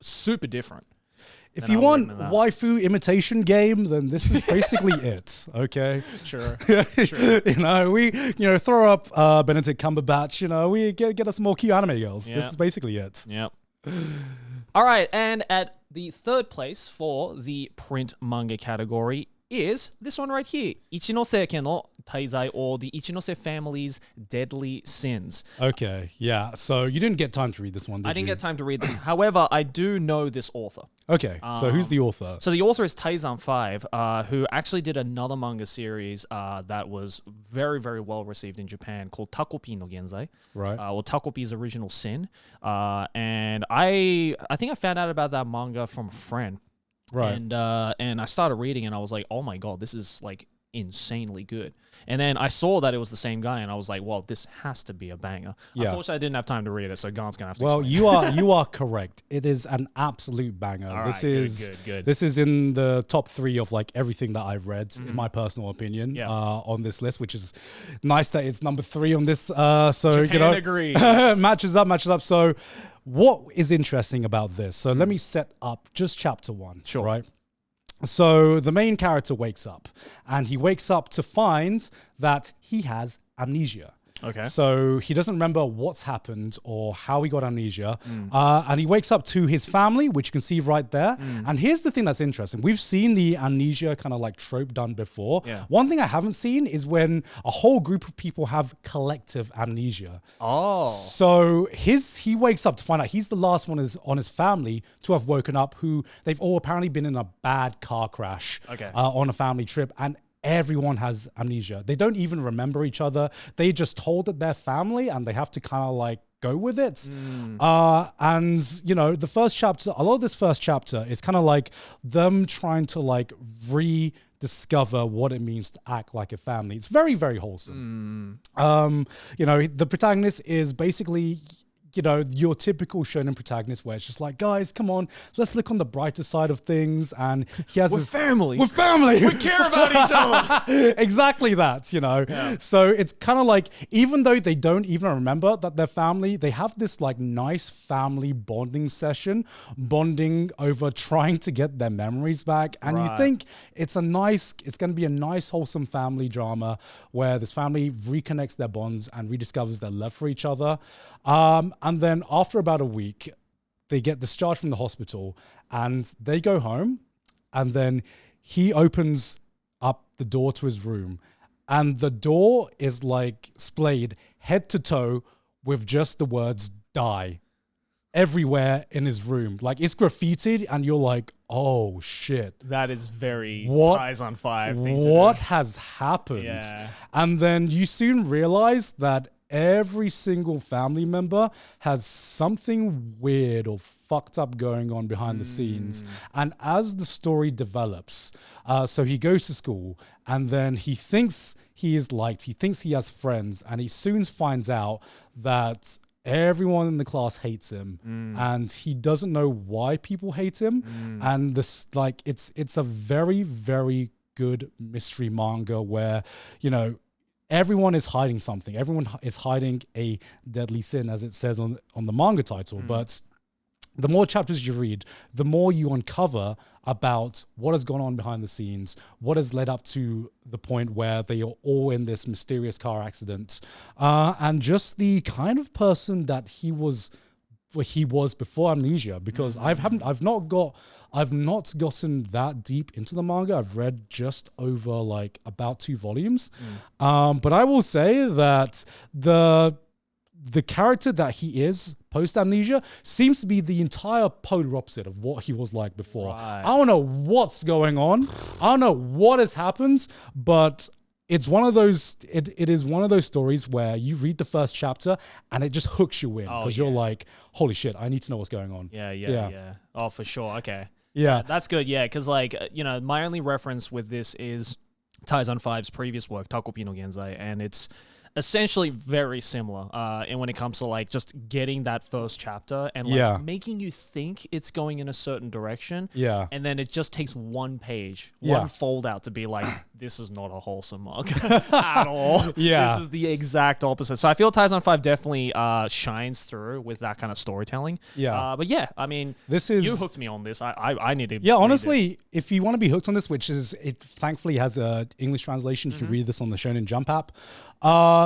super different. If you want waifu imitation game, then this is basically it. Okay. Sure. You know, we throw up Benedict Cumberbatch. You know, we get us more cute anime girls. Yep. This is basically it. Yep. All right, and at the third place for the print manga category is this one right here, Ichinose Ken no Taizai, or the Ichinose family's deadly sins. Okay, yeah. So you didn't get time to read this one, did you? I didn't get time to read this. However, I do know this author. Okay, so who's the author? So the author is Taizan 5, who actually did another manga series that was very, very well received in Japan called Takopi no Genzai. Right. Or Takopi's Original Sin. And I think I found out about that manga from a friend. Right. And I started reading and I was like, oh my God, this is like insanely good. And then I saw that it was the same guy and I was like, well, this has to be a banger. Yeah. Unfortunately, I didn't have time to read it, so Gant's gonna have to Well, explain. you are correct. It is an absolute banger. All This right, is good. This is in the top 3 of like everything that I've read, in my personal opinion, Yeah. on this list, which is nice that it's number 3 on this. So Japan agrees. matches up. So what is interesting about this? So let me set up just chapter 1. Sure. Right. So the main character wakes up, and he wakes up to find that he has amnesia. Okay. So he doesn't remember what's happened or how he got amnesia. And he wakes up to his family, which you can see right there. And here's the thing that's interesting. We've seen the amnesia kind of like trope done before. Yeah. One thing I haven't seen is when a whole group of people have collective amnesia. Oh. So he wakes up to find out he's the last one on his family to have woken up, who they've all apparently been in a bad car crash on a family trip. And everyone has amnesia. They don't even remember each other. They just told that they're family and they have to kind of like go with it. And you know, the first chapter, a lot of this first chapter is kind of like them trying to like rediscover what it means to act like a family. It's very, very wholesome. You know, the protagonist is basically, you know, your typical shonen protagonist where it's just like, guys, come on, let's look on the brighter side of things. And he has family. We're family. We care about each other. Exactly that, you know. Yeah. So it's kind of like, even though they don't even remember that they're family, they have this like nice family bonding session, bonding over trying to get their memories back. And you think it's going to be a nice, wholesome family drama where this family reconnects their bonds and rediscovers their love for each other. And then after about a week, they get discharged from the hospital and they go home, and then he opens up the door to his room, and the door is like splayed head to toe with just the words "die" everywhere in his room. Like it's graffitied, and you're like, oh shit. That is very What- Ties on 5 thing to What do. has happened? Yeah. And then you soon realize that every single family member has something weird or fucked up going on behind the scenes. And as the story develops, so he goes to school, and then he thinks he is liked, he thinks he has friends, and he soon finds out that everyone in the class hates him, and he doesn't know why people hate him. And this, like, it's a very, very good mystery manga where, you know, everyone is hiding something. Everyone is hiding a deadly sin, as it says on the manga title. But the more chapters you read, the more you uncover about what has gone on behind the scenes, what has led up to the point where they are all in this mysterious car accident, and just the kind of person that he was before amnesia. Because I've not gotten that deep into the manga. I've read just over like about 2 volumes, but I will say that the character that he is post amnesia seems to be the entire polar opposite of what he was like before. Right. I don't know what's going on. I don't know what has happened, but it's one of those. It is one of those stories where you read the first chapter and it just hooks you in because you're like, holy shit, I need to know what's going on. Yeah. Oh, for sure. Okay. Yeah. That's good. Yeah, because like, you know, my only reference with this is Taizan 5's previous work, Takopi no Genzai, and it's essentially very similar. And when it comes to like just getting that first chapter and like making you think it's going in a certain direction. Yeah. And then it just takes one page, Yeah. one fold out to be like, this is not a wholesome manga at all. Yeah. This is the exact opposite. So I feel Taizan 5 definitely shines through with that kind of storytelling. Yeah. But yeah, I mean, This is you hooked me on this. I need to. Yeah, read honestly, if you want to be hooked on this, which is, it thankfully has a English translation, you can read this on the Shonen Jump app.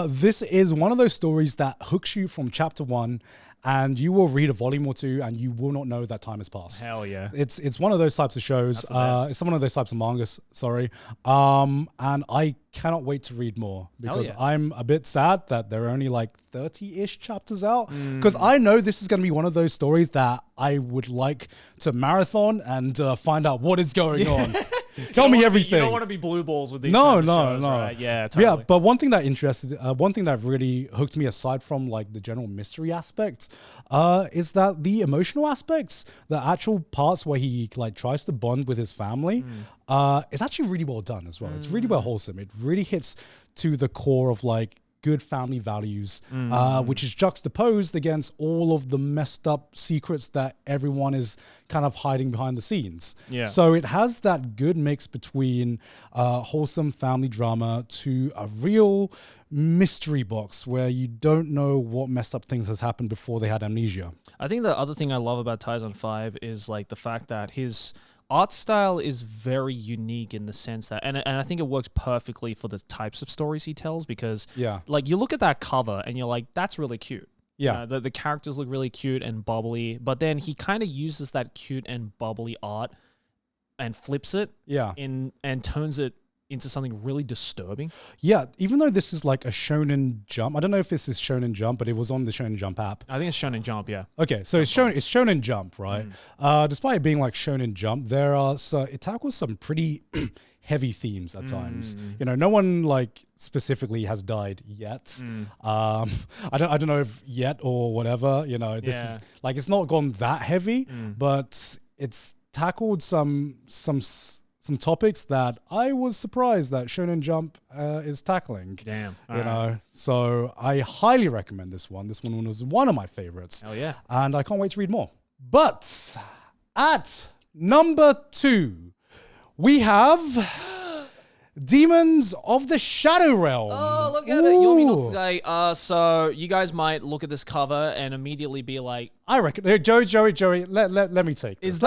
This is one of those stories that hooks you from chapter 1, and you will read a volume or two, and you will not know that time has passed. Hell yeah. It's one of those types of shows. It's one of those types of mangas. Sorry, and I cannot wait to read more because yeah. I'm a bit sad that there are only like 30-ish chapters out. Because I know this is going to be one of those stories that I would like to marathon and find out what is going on. Tell me everything. You don't want to be blue balls with these kinds of shows, right? Yeah, totally. Yeah, but one thing that really hooked me aside from like the general mystery aspect, is that the emotional aspects, the actual parts where he like tries to bond with his family, is actually really well done as well. It's really well wholesome. It really hits to the core of like good family values, which is juxtaposed against all of the messed up secrets that everyone is kind of hiding behind the scenes. Yeah. So it has that good mix between wholesome family drama to a real mystery box where you don't know what messed up things has happened before they had amnesia. I think the other thing I love about Taizan 5 is like the fact that his art style is very unique in the sense that, and I think it works perfectly for the types of stories he tells, because like you look at that cover and you're like, that's really cute. Yeah. The characters look really cute and bubbly, but then he kind of uses that cute and bubbly art and flips it and turns it into something really disturbing. Yeah, even though this is like a Shonen Jump, I don't know if this is Shonen Jump, but it was on the Shonen Jump app. I think it's Shonen Jump, yeah. Okay, so it's Shonen Jump, right? Despite it being like Shonen Jump, it tackles some pretty heavy themes at times. You know, no one like specifically has died yet. I don't know if yet or whatever. You know, this is like, it's not gone that heavy, but it's tackled some topics that I was surprised that Shonen Jump is tackling. Damn. You know, so I highly recommend this one. This one was one of my favorites. Hell yeah. And I can't wait to read more. But at number 2, we have Demons of the Shadow Realm. Oh, look at it. Yomi no Tsugai. So you guys might look at this cover and immediately be like, I reckon. Joey, let me take this.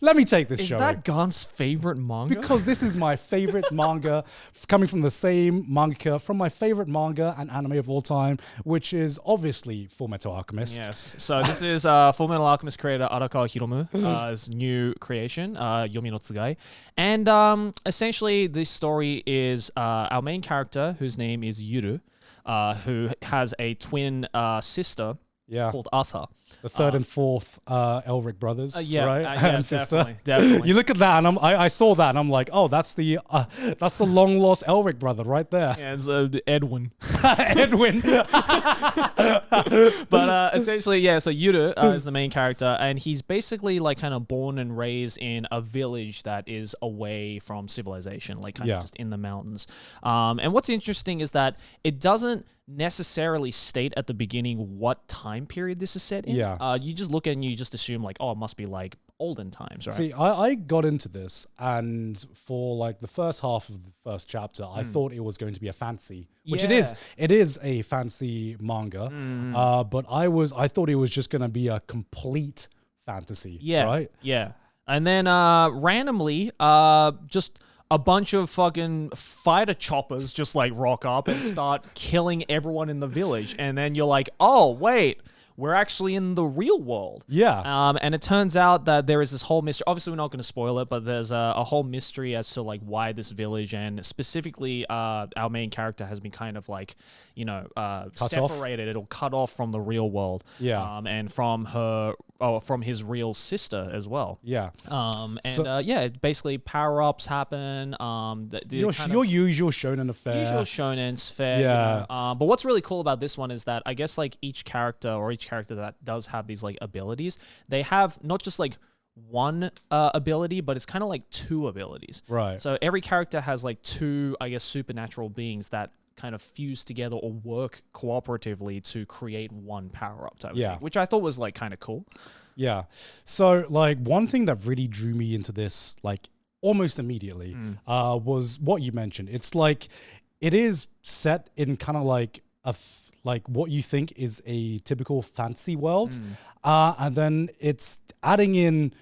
Let me take this, Joey. Is that Gon's favorite manga? Because this is my favorite manga, coming from the same mangaka from my favorite manga and anime of all time, which is obviously Fullmetal Alchemist. Yes. So this is Fullmetal Alchemist creator Arakawa Hiromu's new creation, Yomi no Tsugai. And essentially this story is our main character, whose name is Yuru, who has a twin sister called Asa. The third and fourth Elric brothers, right? And sister. Definitely. You look at that, and I saw that, and I'm like, oh, that's the long lost Elric brother right there. Yeah, it's Edwin. Edwin. But essentially, so Yuru is the main character, and he's basically like kind of born and raised in a village that is away from civilization, like kind of just in the mountains. And what's interesting is that it doesn't necessarily state at the beginning what time period this is set in. You just look at it and you just assume like, oh, it must be like olden times, right? See, I got into this, and for like the first half of the first chapter, I thought it was going to be a fantasy, which it is. It is a fantasy manga, but I thought it was just going to be a complete fantasy, right? Yeah. And then randomly, just a bunch of fucking fighter choppers just like rock up and start killing everyone in the village. And then you're like, oh, wait, we're actually in the real world. Yeah. And it turns out that there is this whole mystery. Obviously, we're not going to spoil it, but there's a whole mystery as to like why this village, and specifically our main character has been kind of like, you know, separated. It'll cut off from the real world. Yeah. And from his real sister as well. Yeah. Basically power-ups happen. Your usual shonen affair. Usual shonen's fair. Yeah. You know? But what's really cool about this one is that I guess like each character that does have these like abilities, they have not just like one ability, but it's kind of like two abilities. Right. So every character has like two, I guess, supernatural beings that kind of fuse together or work cooperatively to create one power-up type of thing, which I thought was like kind of cool. Yeah. So like one thing that really drew me into this like almost immediately was what you mentioned. It's like it is set in kind of like like what you think is a typical fantasy world, and then it's adding in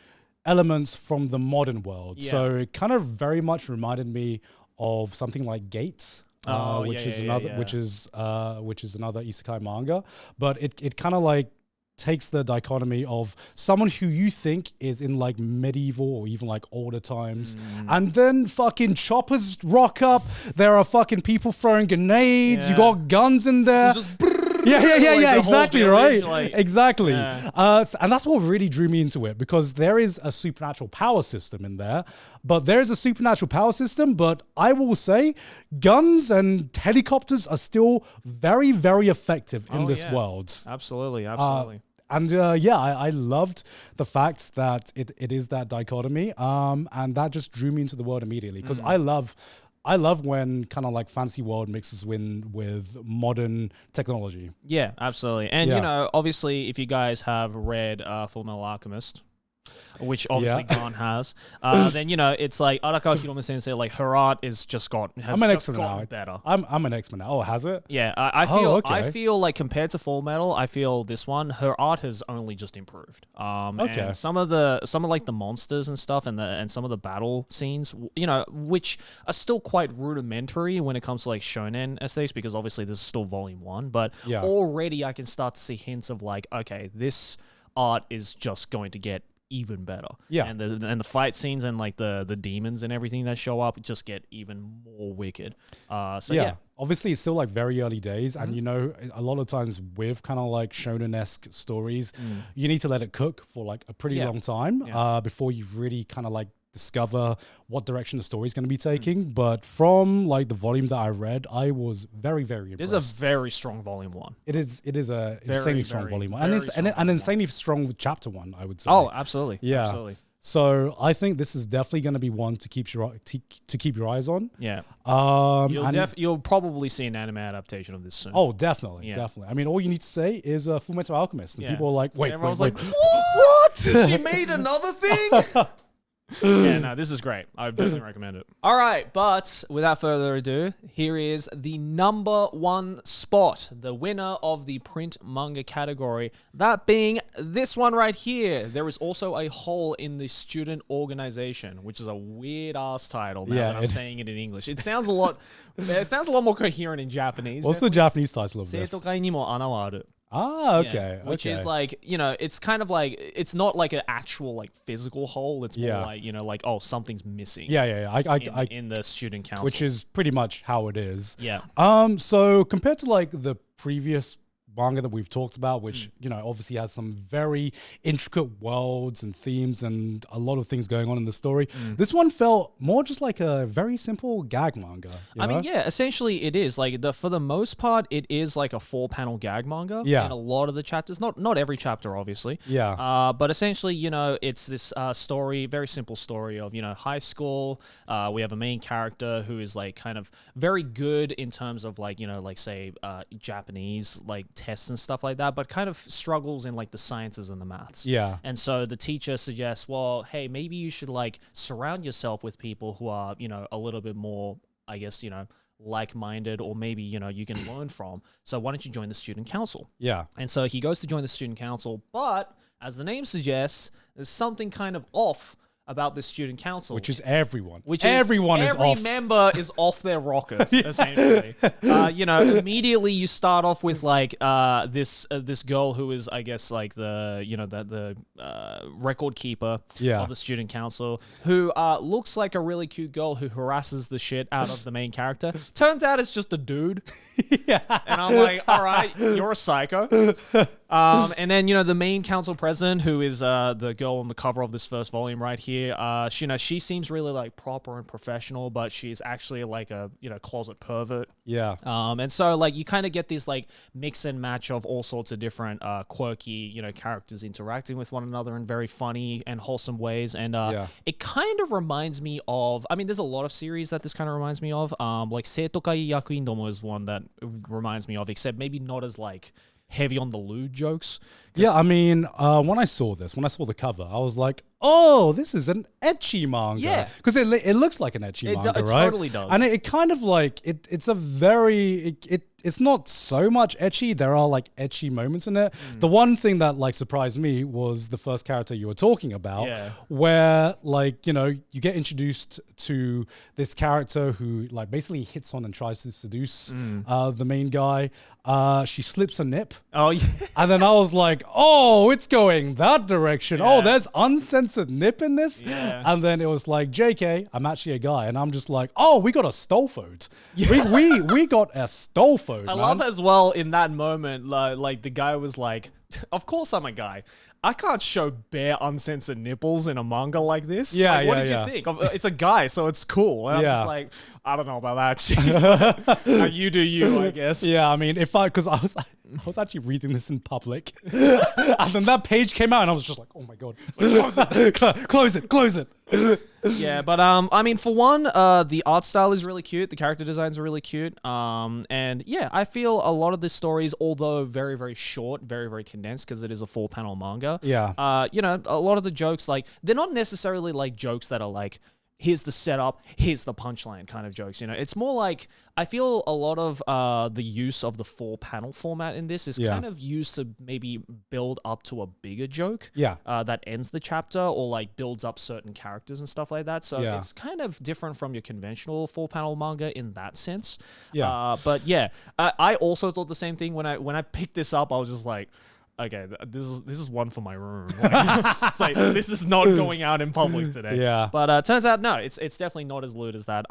elements from the modern world. So it kind of very much reminded me of something like Gate. Which is another isekai manga, but it kind of like takes the dichotomy of someone who you think is in like medieval or even like older times, and then fucking choppers rock up. There are fucking people throwing grenades. You got guns in there. Yeah, exactly, village, right? Exactly. And that's what really drew me into it, because there is a supernatural power system in there, but I will say guns and helicopters are still very, very effective in this world. Absolutely. And I loved the fact that it is that dichotomy, and that just drew me into the world immediately, because I love when kind of like fantasy world mixes with modern technology. Yeah, absolutely. And, you know, obviously, if you guys have read Full Metal Alchemist, which obviously Gon has, then, you know, it's like Arakawa Hirome Sensei, like, her art has gotten better. I'm an X-Men now. Oh, has it? Yeah, I feel like compared to Full Metal, I feel this one, her art has only just improved. And some of like the monsters and stuff, and some of the battle scenes, you know, which are still quite rudimentary when it comes to like shonen aesthetics, because obviously this is still volume 1, but already I can start to see hints of like, okay, this art is just going to get even better. And the fight scenes and like the demons and everything that show up just get even more wicked. Obviously it's still like very early days, and you know, a lot of times with kind of like shonen-esque stories, you need to let it cook for like a pretty long time before you really kind of like discover what direction the story is going to be taking. But from like the volume that I read, I was very, very impressed. It is a very strong volume 1. It is a insanely strong volume 1, and it's an insanely strong chapter 1, I would say. Oh, absolutely. Yeah. Absolutely. So I think this is definitely going to be one to keep your eyes on. Yeah. You'll probably see an anime adaptation of this soon. Oh, definitely, definitely. I mean, all you need to say is Full Metal Alchemist, and people are like, wait, everyone's wait. like, what? She made another thing? Yeah, no, this is great. I definitely recommend it. All right, but without further ado, here is the number 1 spot, the winner of the print manga category, that being this one right here. There is also a hole in the student organization, which is a weird ass title now that I'm saying it in English. It sounds a lot more coherent in Japanese. What's the Japanese title of this? 生徒会にも穴はある. Ah, okay. Which is like, you know, it's kind of like, it's not like an actual like physical hole. It's more like, you know, like, oh, something's missing. In the student council. Which is pretty much how it is. Yeah. So compared to like the previous manga that we've talked about, which, you know, obviously has some very intricate worlds and themes and a lot of things going on in the story. This one felt more just like a very simple gag manga. I mean, yeah, essentially it is. Like, for the most part, it is like a 4-panel gag manga. Yeah. And a lot of the chapters, not every chapter, obviously. Yeah. But essentially, you know, it's this story, very simple story of, you know, high school. We have a main character who is like kind of very good in terms of like, you know, like say Japanese, like tests and stuff like that, but kind of struggles in like the sciences and the maths. Yeah. And so the teacher suggests, well, hey, maybe you should like surround yourself with people who are, you know, a little bit more, I guess, you know, like-minded, or maybe, you know, you can learn from. So why don't you join the student council? Yeah. And so he goes to join the student council, but as the name suggests, there's something kind of off about this student council, which is everyone. Every off. member is off their rockers, essentially. You know, immediately you start off with like this girl who is, I guess, like the record keeper of the student council, who looks like a really cute girl who harasses the shit out of the main character. Turns out it's just a dude. And I'm like, all right, you're a psycho. And then, you know, the main council president, who is the girl on the cover of this first volume right here, she seems really like proper and professional, but she's actually like a, you know, closet pervert. Yeah. And so like you kind of get this like mix and match of all sorts of different quirky, you know, characters interacting with one another in very funny and wholesome ways. And it kind of reminds me of, I mean, there's a lot of series that this kind of reminds me of. Like Seitokai Yakuin Domo is one that reminds me of, except maybe not as like heavy on the lewd jokes. Yeah, I mean, when I saw the cover, I was like, oh, this is an ecchi manga. Yeah. Because it looks like an ecchi manga, it right? totally does. And it kind of like, it's a very, it's not so much ecchi. There are like ecchi moments in it. The one thing that like surprised me was the first character you were talking about, where like, you know, you get introduced to this character who like basically hits on and tries to seduce the main guy. She slips a nip. Oh, yeah. And then I was like, oh, it's going that direction. Oh, there's uncensored nip in this. Yeah. And then it was like, JK, I'm actually a guy. And I'm just like, oh, we got a stolfode. We got a stolfode. I love as well in that moment, like the guy was like, of course I'm a guy. I can't show bare uncensored nipples in a manga like this. Yeah, like, what did you think? It's a guy, so it's cool. And I'm just like, I don't know about that shit. You do you, I guess. Yeah, I mean, because I was actually reading this in public, and then that page came out, and I was just like, oh my god, close it. Yeah, but I mean, for one, the art style is really cute. The character designs are really cute. And yeah, I feel a lot of the stories, although very, very short, very, very condensed, because it is a 4-panel manga. Yeah. You know, a lot of the jokes, like, they're not necessarily like jokes that are like, here's the setup, here's the punchline kind of jokes. You know, it's more like, I feel a lot of the use of the 4-panel format in this is kind of used to maybe build up to a bigger joke that ends the chapter, or like builds up certain characters and stuff like that. So it's kind of different from your conventional 4-panel manga in that sense. But yeah, I also thought the same thing when I picked this up. I was just like, okay, this is one for my room. Like, it's like, this is not going out in public today. Yeah. But turns out, no, it's definitely not as lewd as that.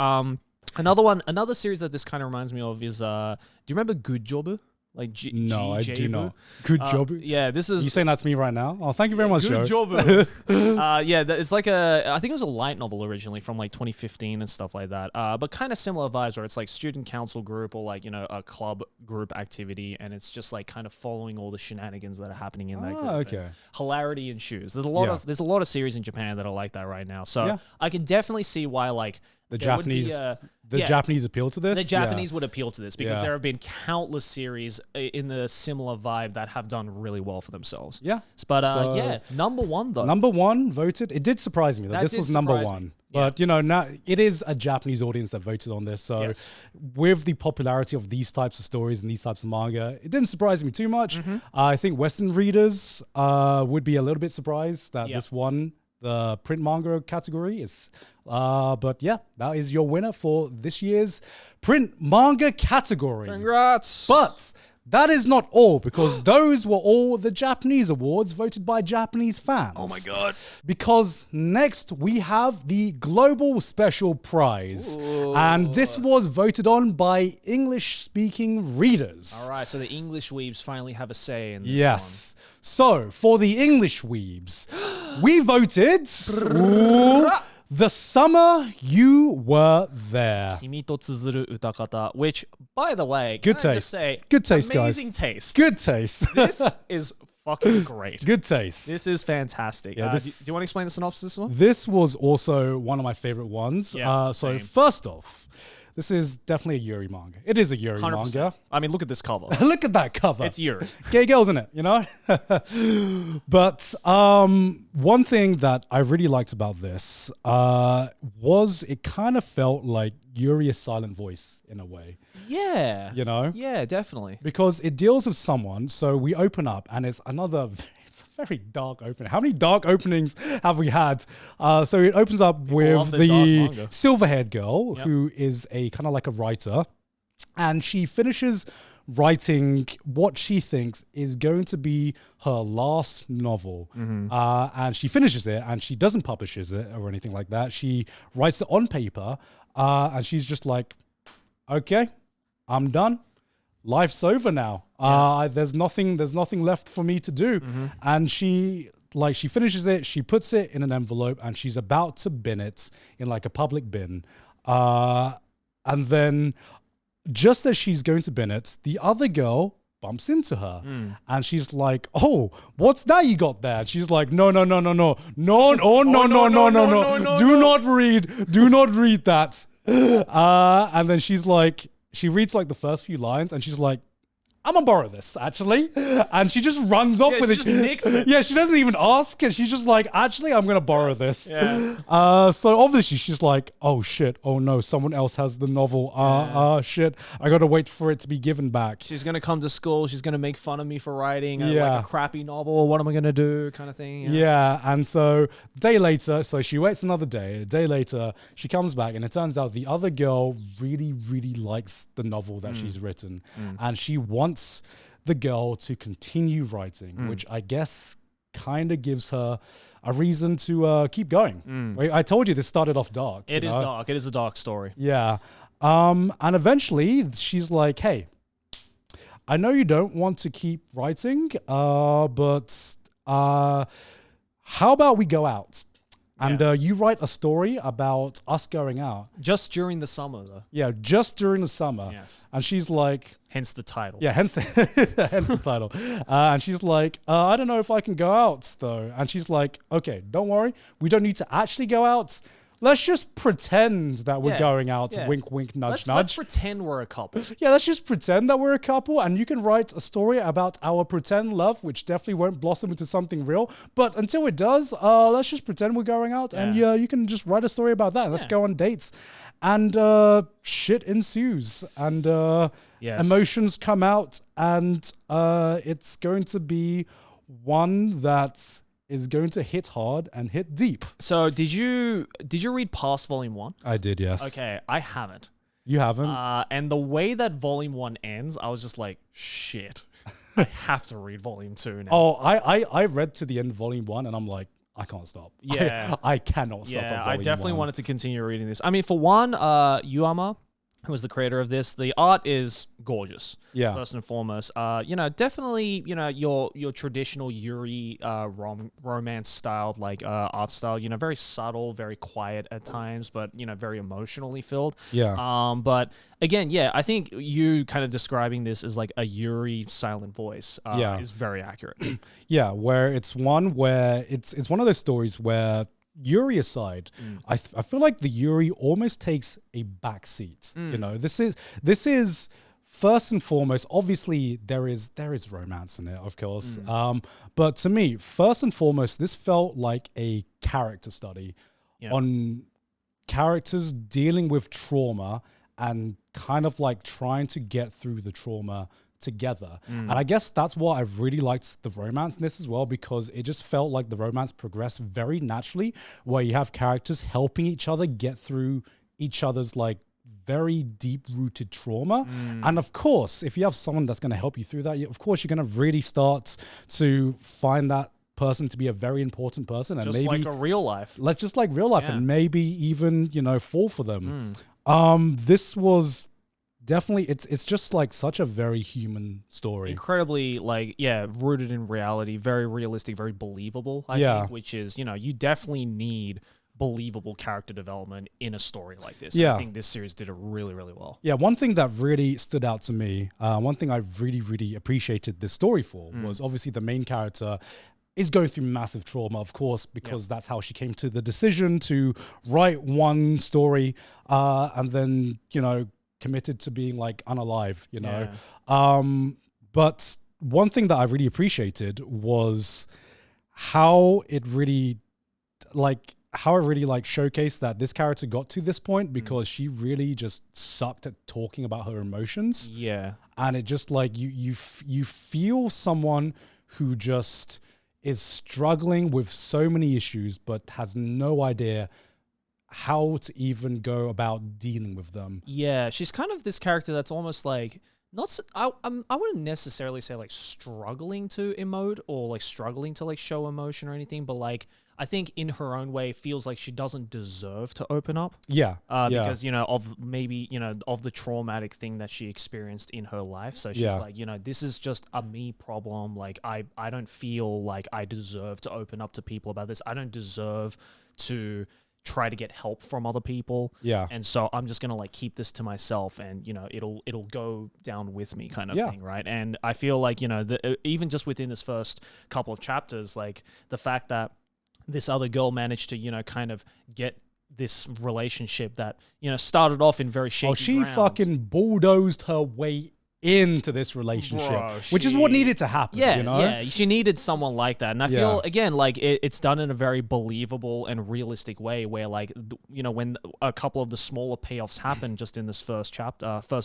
Another series that this kind of reminds me of is, do you remember Good Job? Like No, I do not. Good job. Yeah, this is... You saying that to me right now? Oh, thank you very much, Good Joe. job. Yeah, it's like I think it was a light novel originally from like 2015 and stuff like that. But kind of similar vibes where it's like student council group or like, you know, a club group activity. And it's just like kind of following all the shenanigans that are happening in that group. Okay. Hilarity ensues. There's a lot of series in Japan that are like that right now. So I can definitely see why like the Japanese appeal to this. The Japanese would appeal to this because there have been countless series in the similar vibe that have done really well for themselves. Yeah. But yeah, number one though. Number one voted. It did surprise me that this was number one. But, you know, now it is a Japanese audience that voted on this. So with the popularity of these types of stories and these types of manga, it didn't surprise me too much. I think Western readers would be a little bit surprised that this won the print manga category. But yeah, that is your winner for this year's print manga category. Congrats. But that is not all, because those were all the Japanese awards voted by Japanese fans. Oh my god. Because next we have the Global Special Prize. And this was voted on by English-speaking readers. All right, so the English weebs finally have a say in this Yes. So, for the English weebs, we voted... The Summer You Were There. Kimi to Tsuzuru Utakata, which, by the way, good can I taste. just say, good taste, amazing guys. Taste. Good taste. This is fucking great. Good taste. This is fantastic. Yeah, do you want to explain the synopsis of this one? This was also one of my favorite ones. Yeah, so same. First off, this is definitely a Yuri manga. It is a Yuri 100%. manga. I mean, look at this cover. Look at that cover. It's Yuri. Gay girls in it, you know? But one thing that I really liked about this was it kind of felt like Yuri's silent voice in a way. Yeah. You know? Yeah, definitely. Because it deals with someone. So we open up and it's another... very dark opening. How many dark openings have we had? So it opens up with the silver-haired girl who is a kind of like a writer, and she finishes writing what she thinks is going to be her last novel. And she finishes it, and she doesn't publish it or anything like that. She writes it on paper, and she's just like, okay, I'm done. Life's over now. There's nothing left for me to do. And she finishes it, she puts it in an envelope, and she's about to bin it in like a public bin. And then just as she's going to bin it, the other girl bumps into her and she's like, oh, what's that you got there? And she's like, no. Do not read that. And then she's like, she reads like the first few lines and she's like, I'm gonna borrow this, actually. And she just runs off with she it. just nicks it. Yeah, she doesn't even ask. And she's just like, actually, I'm gonna borrow this. Yeah. So obviously she's like, oh shit, oh no, someone else has the novel. Shit, I gotta wait for it to be given back. She's going to come to school. She's going to make fun of me for writing like Yeah. a crappy novel. What am I going to do? Kind of thing. Yeah, and so a day later, so she waits another day. A day later, she comes back, and it turns out the other girl really, really likes the novel that she's written, and she wants the girl to continue writing, which I guess kind of gives her a reason to keep going. Right? I told you this started off dark. It is dark. It is a dark story. Yeah. And eventually she's like, hey, I know you don't want to keep writing, but how about we go out? And you write a story about us going out. Just during the summer, though. Yeah, just during the summer. Yes. And she's like... Hence the title. Yeah, hence the title. And she's like, I don't know if I can go out, though. And she's like, okay, don't worry. We don't need to actually go out. Let's just pretend that we're going out. Yeah. Wink, wink, nudge, Let's nudge. pretend we're a couple. Yeah, let's just pretend that we're a couple, and you can write a story about our pretend love, which definitely won't blossom into something real. But until it does, let's just pretend we're going out, and you can just write a story about that. And let's go on dates, and shit ensues, and emotions come out, and it's going to be one that is going to hit hard and hit deep. So did you read past Volume 1? I did, yes. Okay, I haven't. You haven't? And the way that Volume 1 ends, I was just like, shit. I have to read Volume 2 now. Oh, I read to the end of Volume 1 and I'm like, I can't stop. Yeah. I cannot stop. Yeah, at I Volume definitely 1. wanted to continue reading this. I mean, for one, Yuama, who was the creator of this, the art is gorgeous. Yeah. First and foremost, definitely, your traditional Yuri romance styled art style. Very subtle, very quiet at times, but very emotionally filled. Yeah. But again, yeah, I think you kind of describing this as like a Yuri silent voice. Is very accurate. Yeah, where it's one where it's one of those stories where, Yuri aside, I feel like the Yuri almost takes a back seat. This is first and foremost. Obviously, there is romance in it, of course. But to me, first and foremost, this felt like a character study on characters dealing with trauma and kind of like trying to get through the trauma together. And I guess that's why I've really liked the romance in this as well, because it just felt like the romance progressed very naturally, where you have characters helping each other get through each other's like very deep rooted trauma. And of course, if you have someone that's going to help you through that, of course you're going to really start to find that person to be a very important person, and Just maybe like a real life. just like real life, and maybe even fall for them. This was definitely, it's just like such a very human story. Incredibly rooted in reality, very realistic, very believable, I think, which is, you definitely need believable character development in a story like this. Yeah. I think this series did it really, really well. Yeah, one thing that really stood out to me, one thing I really, really appreciated this story for was obviously the main character is going through massive trauma, of course, because that's how she came to the decision to write one story and then, committed to being like unalive, but one thing that I really appreciated was how it really showcased that this character got to this point, because she really just sucked at talking about her emotions. Yeah. And it just like you feel someone who just is struggling with so many issues but has no idea how to even go about dealing with them. Yeah, she's kind of this character that's almost like I wouldn't necessarily say like struggling to emote or like struggling to like show emotion or anything, but like I think in her own way feels like she doesn't deserve to open up. Yeah. Because of maybe of the traumatic thing that she experienced in her life. So she's like, this is just a me problem. Like I don't feel like I deserve to open up to people about this. I don't deserve to try to get help from other people. Yeah. And so I'm just going to like keep this to myself, and it'll go down with me kind of thing, right? And I feel like, even just within this first couple of chapters, like the fact that this other girl managed to, kind of get this relationship that, started off in very shaky she grounds. fucking bulldozed her way into this relationship, Bro, which is what needed to happen. Yeah, you know? yeah. She needed someone like that, and I feel again like it's done in a very believable and realistic way. Where like when a couple of the smaller payoffs happen just in this first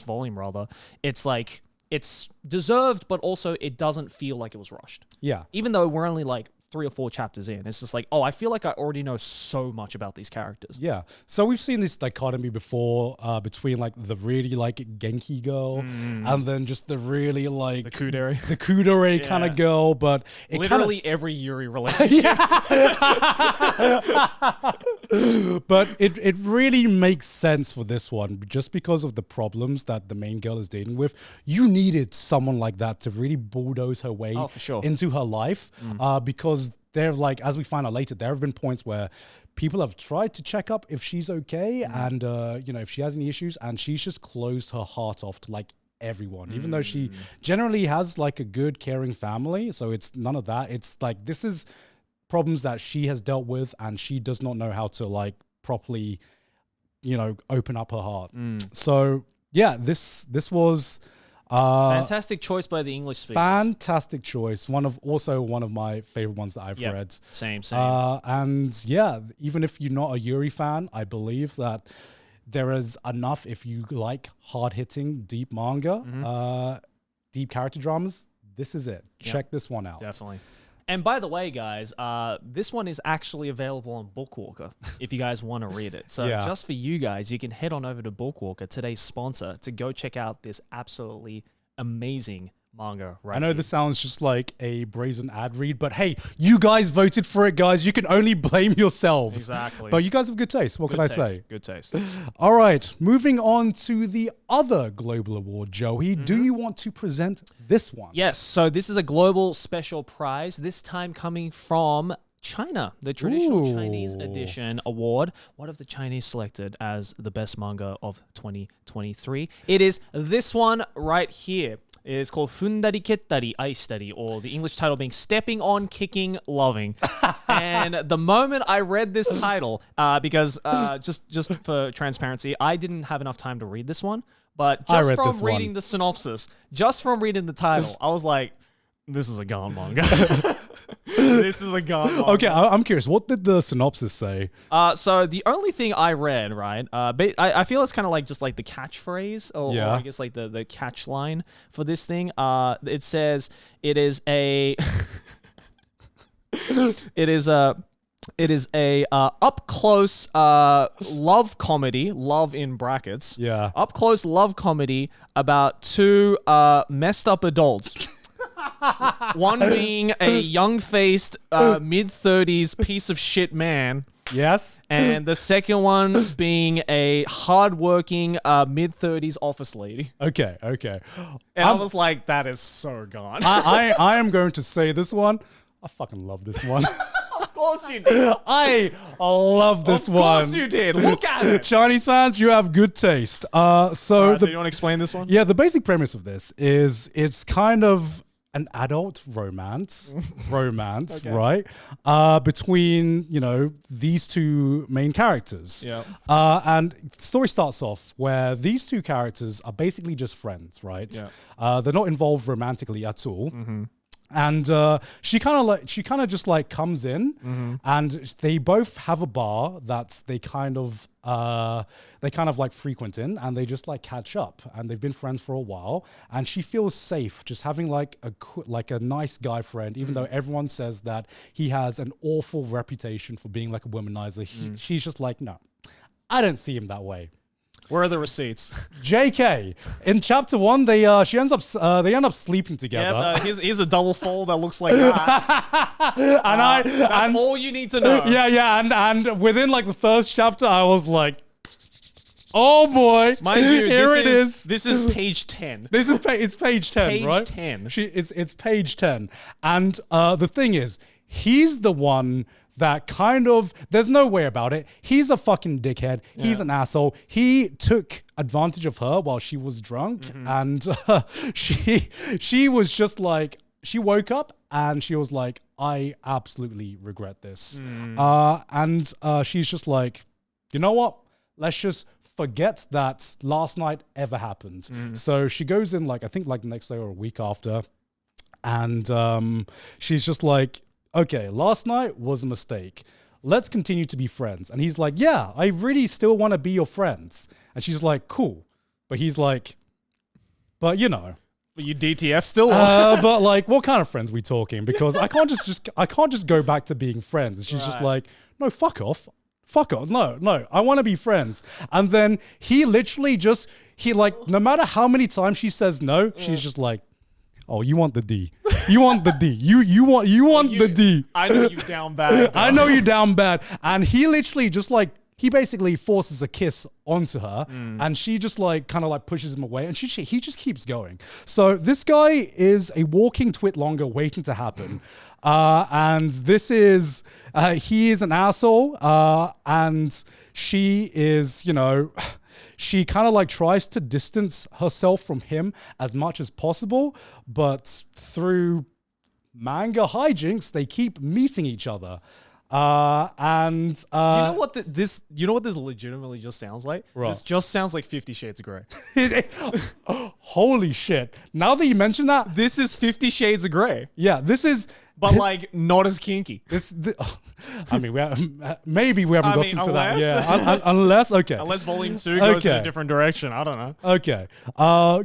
volume rather, it's like it's deserved, but also it doesn't feel like it was rushed. Yeah, even though we're only like 3 or 4 chapters in, it's just like, oh, I feel like I already know so much about these characters. Yeah. So we've seen this dichotomy before between like the really like Genki girl and then just the really like The Kudere. the Kudere kind of girl, but it Literally every Yuri relationship. but it really makes sense for this one just because of the problems that the main girl is dealing with. You needed someone like that to really bulldoze her way for sure. into her life because there, like, as we find out later, there have been points where people have tried to check up if she's okay and if she has any issues, and she's just closed her heart off to like everyone, even though she generally has like a good caring family. So it's none of that. It's like this is problems that she has dealt with, and she does not know how to like properly open up her heart. So yeah, this was fantastic choice by the English speakers. Fantastic choice. One of my favorite ones that I've read. Same. And yeah, even if you're not a Yuri fan, I believe that there is enough if you like hard-hitting, deep manga, deep character dramas. This is it. Check this one out. Definitely. And by the way, guys, this one is actually available on Bookwalker if you guys want to read it. So just for you guys, you can head on over to Bookwalker, today's sponsor, to go check out this absolutely amazing manga right I know here. this sounds just like a brazen ad read, but hey, you guys voted for it, guys. You can only blame yourselves. Exactly. But you guys have good taste. What can I say? Good taste. All right, moving on to the other global award, Joey. Do you want to present this one? Yes, so this is a global special prize, this time coming from China, the traditional Chinese edition award. What have the Chinese selected as the best manga of 2023? It is this one right here. It is called Fundari Kettari Aishitari, or the English title being Stepping on, Kicking, Loving. And the moment I read this title, because just for transparency, I didn't have enough time to read this one, but just from reading the synopsis, just from reading the title, I was like, this is a Gon manga. This is a Gon manga. Okay, I'm curious. What did the synopsis say? So the only thing I read, right, I feel it's kind of like just like the catchphrase, or I guess like the catch line for this thing. It says it is a it is a up close love comedy, love in brackets. Yeah. Up close love comedy about 2 messed up adults. One being a young-faced, mid-30s piece of shit man. Yes. And the second one being a hard-working, mid-30s office lady. Okay. And I was like, that is so gone. I am going to say this one. I fucking love this one. Of course you did. I love this one. Of course you did. Look at it. Chinese fans, you have good taste. So All right, so you want to explain this one? Yeah, the basic premise of this is it's kind of an adult romance, Okay. right? Between, these 2 main characters. Yeah. And the story starts off where these 2 characters are basically just friends, right? Yeah. They're not involved romantically at all. And she kind of just like comes in, and they both have a bar that they kind of like frequent in, and they just like catch up, and they've been friends for a while, and she feels safe just having like a nice guy friend, even though everyone says that he has an awful reputation for being like a womanizer. She's just like, no, I don't see him that way. Where are the receipts? JK. In chapter 1, they end up sleeping together. Yeah, here's a double fold that looks like that. That's all you need to know. Yeah, and within like the first chapter, I was like, oh boy, mind you, here it is. This is page 10. It's page 10, page right? 10. It's page 10, and the thing is, he's the one that kind of, there's no way about it. He's a fucking dickhead. Yeah. He's an asshole. He took advantage of her while she was drunk, and she was just like, she woke up and she was like, I absolutely regret this. And she's just like, you know what? Let's just forgets that last night ever happened. So she goes in like, I think like the next day or a week after. And she's just like, okay, last night was a mistake. Let's continue to be friends. And he's like, yeah, I really still want to be your friends. And she's like, cool. But he's like, but you know. But you DTF still? But like, what kind of friends we talking? Because I can't just go back to being friends. And she's just like, no, fuck off. Fuck off. No, I want to be friends. And then he literally no matter how many times she says no, she's just like, oh, you want the D. You want the D. You want the D. I know you down bad. I know you down bad. And he literally just like, he basically forces a kiss onto her and she just like kind of like pushes him away and he just keeps going. So this guy is a walking twit longer waiting to happen. And this is, he is an asshole. And she is, you know, she kind of like tries to distance herself from him as much as possible, but through manga hijinks, they keep meeting each other. You know what this legitimately just sounds like? Right. This just sounds like 50 Shades of Grey. Holy shit. Now that you mention that, This is 50 Shades of Grey, yeah, this is... but like not as kinky. I mean, maybe we haven't gotten to that. unless- Yeah, unless, okay. Unless Volume 2 goes in Okay. a different direction. I don't know. Okay.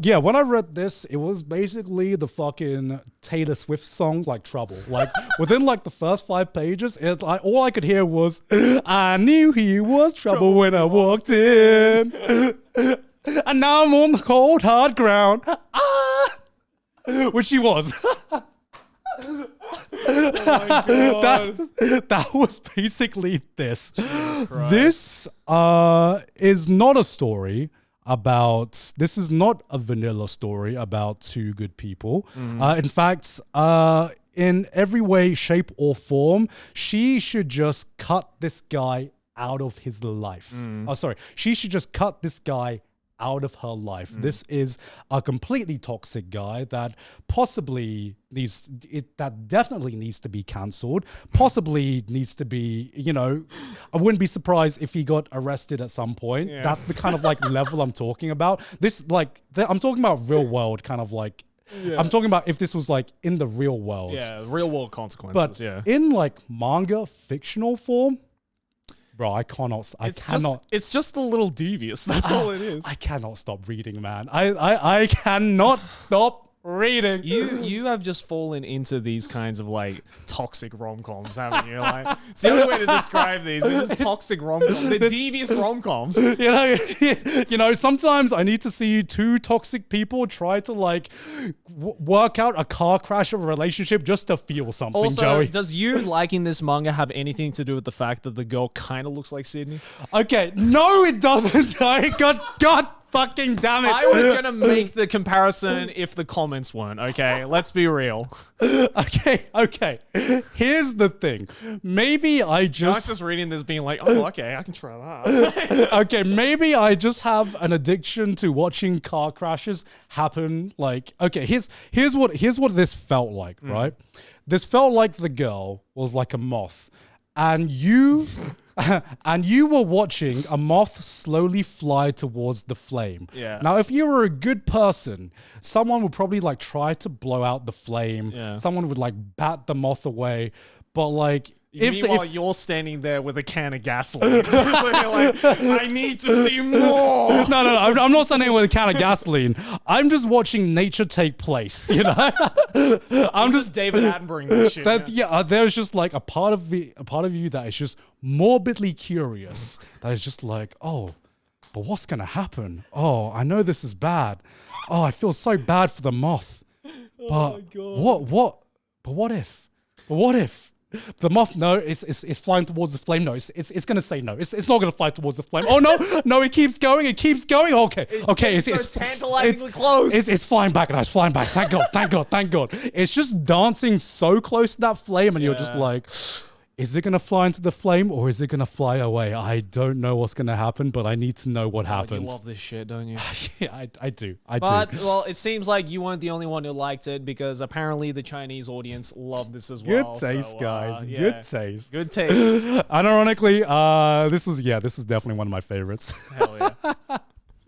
Yeah, when I read this, it was basically the fucking Taylor Swift song, like Trouble. Like, within like the first 5 pages, all I could hear was, I knew he was trouble when I walked in. And now I'm on the cold, hard ground. Which she was. That was basically this. This is not a story about, this is not a vanilla story about two good people. In fact, in every way, shape, or form, she should just cut this guy out of his life. Oh, sorry. She should just cut this guy out of her life. This is a completely toxic guy that definitely needs to be cancelled, possibly needs to be, you know, I wouldn't be surprised if he got arrested at some point. Yeah. That's the kind of like level I'm talking about. This like, I'm talking about real world kind of like, I'm talking about if this was like in the real world. Yeah, real world consequences. But yeah. in like manga fictional form, bro, I cannot. It's just a little devious. That's all it is. I cannot stop reading, man. I cannot stop reading. You have just fallen into these kinds of like toxic rom-coms, haven't you? Like, it's the only way to describe these. They're just toxic rom-coms. They're devious rom-coms. You know, sometimes I need to see two toxic people try to like work out a car crash of a relationship just to feel something, Also, Joey. does you liking this manga have anything to do with the fact that the girl kind of looks like Sydney? Okay, no, it doesn't. God fucking damn it. I was going to make the comparison if the comments weren't, okay? Let's be real. Okay. Here's the thing. Maybe I I was just... just reading this being like, oh, okay, I can try that. Okay, maybe I just have an addiction to watching car crashes happen. Like, okay, here's what this felt like, right? This felt like the girl was like a moth, and you were watching a moth slowly fly towards the flame. Yeah. Now, if you were a good person, someone would probably like try to blow out the flame. Yeah. Someone would like bat the moth away, but like. Meanwhile, you're standing there with a can of gasoline. So you're like, I need to see more. No, I'm not standing with a can of gasoline. I'm just watching nature take place, you know? I'm just David Attenborough this shit. There's just like a part of you that is just morbidly curious. That is just like, oh, but what's gonna happen? Oh, I know this is bad. Oh, I feel so bad for the moth. But what if? The moth, no, it's flying towards the flame. No, it's gonna say no. It's not gonna fly towards the flame. Oh no, it keeps going. Okay. It's tantalizingly close. It's flying back, and it's flying back. Thank God. It's just dancing so close to that flame, and you're just like, is it going to fly into the flame or is it going to fly away? I don't know what's going to happen, but I need to know what You happens. love this shit, don't you? Yeah, I do. But, well, it seems like you weren't the only one who liked it because apparently the Chinese audience loved this as Good well. taste, so, guys. yeah. Good taste. Good taste. Unironically, this was definitely one of my favorites. Hell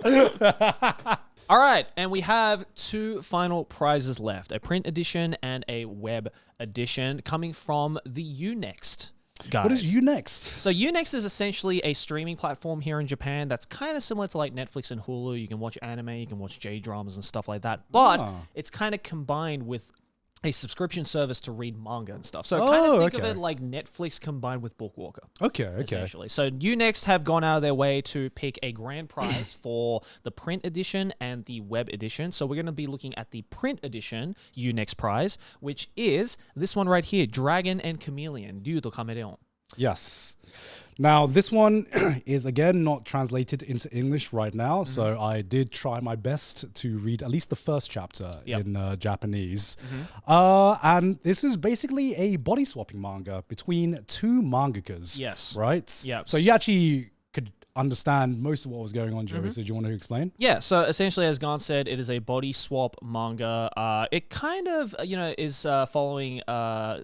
yeah. All right, and we have 2 final prizes left, a print edition and a web edition coming from the Unext. Guys. What is Unext? So Unext is essentially a streaming platform here in Japan that's kind of similar to like Netflix and Hulu. You can watch anime, you can watch J-dramas and stuff like that, but it's kind of combined with a subscription service to read manga and stuff. So kind of think of it like Netflix combined with Bookwalker. Okay. Essentially. So Unext have gone out of their way to pick a grand prize for the print edition and the web edition. So we're going to be looking at the print edition Unext prize, which is this one right here, Dragon and Chameleon, Ryu to Kameleon. Yes. Now, this one is, again, not translated into English right now, so I did try my best to read at least the first chapter in Japanese. And this is basically a body swapping manga between 2 mangakas. Yes. Right? Yep. So you actually could understand most of what was going on, Joey. So do you want to explain? Yeah, so essentially, as Gant said, it is a body swap manga. It kind of, is following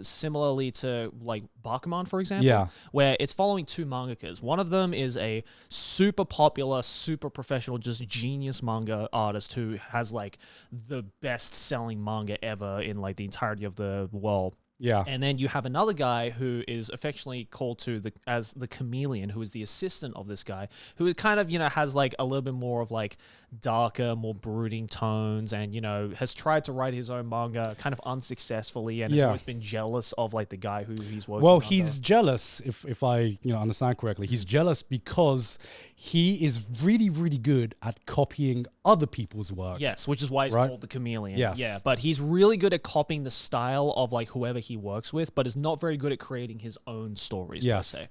similarly to like Bakuman, for example, where it's following 2 mangakas. One of them is a super popular, super professional, just genius manga artist who has like the best-selling manga ever in like the entirety of the world. Yeah. And then you have another guy who is affectionately called to as the Chameleon, who is the assistant of this guy, who kind of, has like a little bit more of like darker, more brooding tones and, has tried to write his own manga kind of unsuccessfully and has always been jealous of like the guy who he's working Well, under. he's jealous, if I understand correctly. He's jealous because he is really, really good at copying other people's work. Yes, which is why he's called the Chameleon. Yes. Yeah, but he's really good at copying the style of like whoever he works with, but is not very good at creating his own stories per se.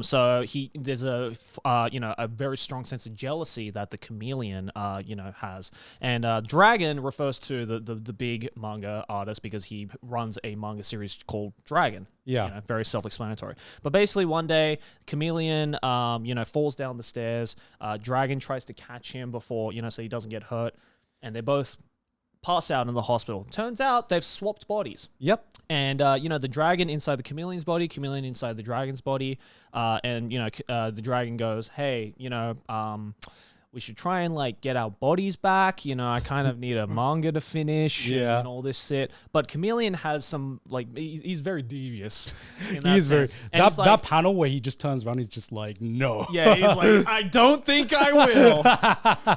So there's a very strong sense of jealousy that the Chameleon has, and Dragon refers to the big manga artist because he runs a manga series called Dragon. Yeah, very self-explanatory. But basically, one day, Chameleon, falls down the stairs. Dragon tries to catch him before, so he doesn't get hurt, and they both pass out in the hospital. Turns out they've swapped bodies. Yep. And, the dragon inside the chameleon's body, chameleon inside the dragon's body. And the dragon goes, hey, we should try and like get our bodies back. I kind of need a manga to finish and all this shit. But Chameleon has some like he's very devious. He's very that panel where he just turns around. He's just like, no. Yeah, he's like, I don't think I will.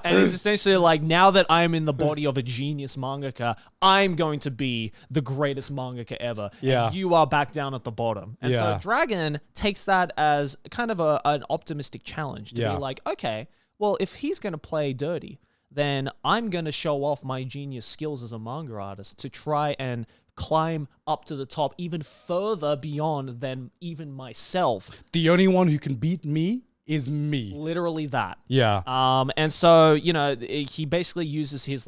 And he's essentially like, now that I'm in the body of a genius mangaka, I'm going to be the greatest mangaka ever. Yeah, and you are back down at the bottom. And so Dragon takes that as kind of an optimistic challenge to be like, okay. Well, if he's going to play dirty, then I'm going to show off my genius skills as a manga artist to try and climb up to the top even further beyond than even myself. The only one who can beat me is me. Literally that. Yeah. And so, he basically uses his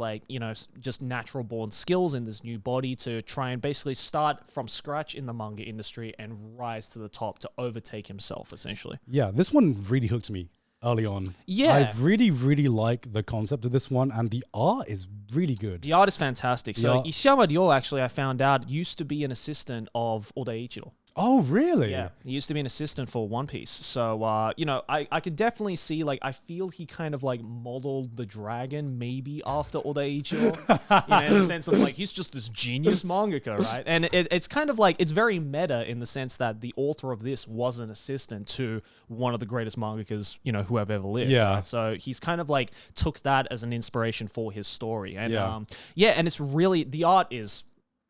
just natural born skills in this new body to try and basically start from scratch in the manga industry and rise to the top to overtake himself, essentially. Yeah, this one really hooked me early on. Yeah. I really, really like the concept of this one, and the art is really good. The art is fantastic. So Ishiyama Ryo, actually, I found out, used to be an assistant of Oda Ichiro. Oh, really? Yeah, he used to be an assistant for One Piece. So, I could definitely see, I feel he kind of, modeled the dragon maybe after Oda Ichiro, in the sense of, he's just this genius mangaka, right? And it's kind of it's very meta in the sense that the author of this was an assistant to one of the greatest mangakas, who have ever lived. Yeah. Right? So he's kind of, took that as an inspiration for his story. And, and it's really, the art is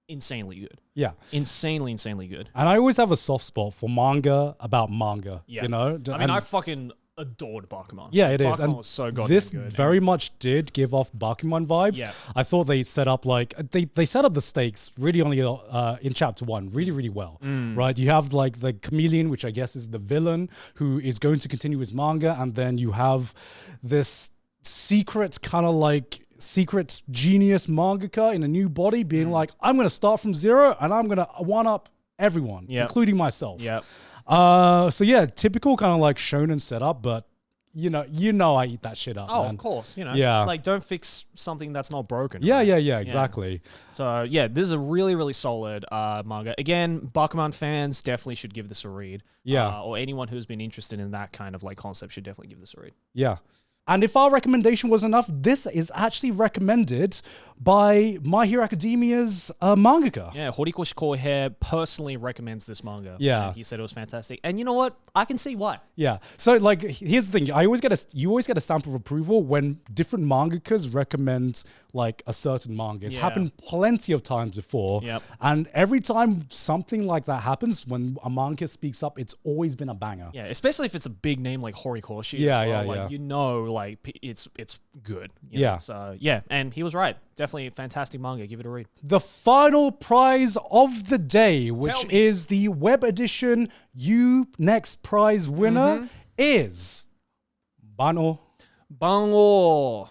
insanely good. Yeah. Insanely good. And I always have a soft spot for manga about manga, Yeah. I fucking adored Bakuman. Yeah, it is. Bakuman And was so goddamn this good. very much did give off Bakuman vibes. Yeah. I thought they set up they set up the stakes really only in chapter 1 really, really well. Right? You have the chameleon, which I guess is the villain who is going to continue his manga, and then you have this secret kind of secret genius mangaka in a new body being I'm going to start from zero and I'm going to one up everyone, including myself. Yeah. So yeah, typical kind of like shonen setup, but you know, I eat that shit up. Oh, man. of course. Yeah. Like, don't fix something that's not broken. Yeah, right? yeah, exactly. So yeah, this is a really, really solid manga. Again, Bakuman fans definitely should give this a read. Yeah. Or anyone who's been interested in that kind of like concept should definitely give this a read. Yeah. And if our recommendation was enough, this is actually recommended by My Hero Academia's mangaka. Yeah, Horikoshi Kohei personally recommends this manga. Yeah. And he said it was fantastic. And you know what? I can see why. Yeah. So like, here's the thing. You always get a stamp of approval when different mangakas recommend like a certain manga. It's happened plenty of times before. Yep. And every time something like that happens, when a manga speaks up, it's always been a banger. Yeah, especially if it's a big name like Horikoshi. Yeah, as well. yeah, like, yeah. You know, like it's good. you Yeah. know? So yeah, and he was right. Definitely a fantastic manga. Give it a read. The final prize of the day, which Tell me. is the web edition U Next prize winner, is Bano. Bango.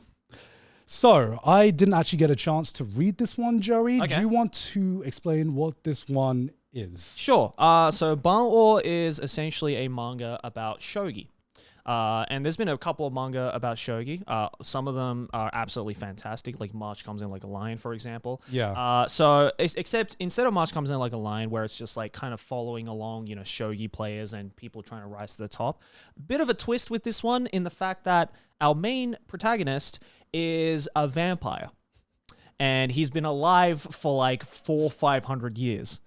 So, I didn't actually get a chance to read this one, Joey. Okay. Do you want to explain what this one is? Sure. So Bango is essentially a manga about shogi. And there's been a couple of manga about shogi. Some of them are absolutely fantastic, like March Comes In Like a Lion, for example. Yeah. Except instead of March Comes In Like a Lion, where it's just like kind of following along, shogi players and people trying to rise to the top. Bit of a twist with this one in the fact that our main protagonist is a vampire. And he's been alive for like 400 or 500 years.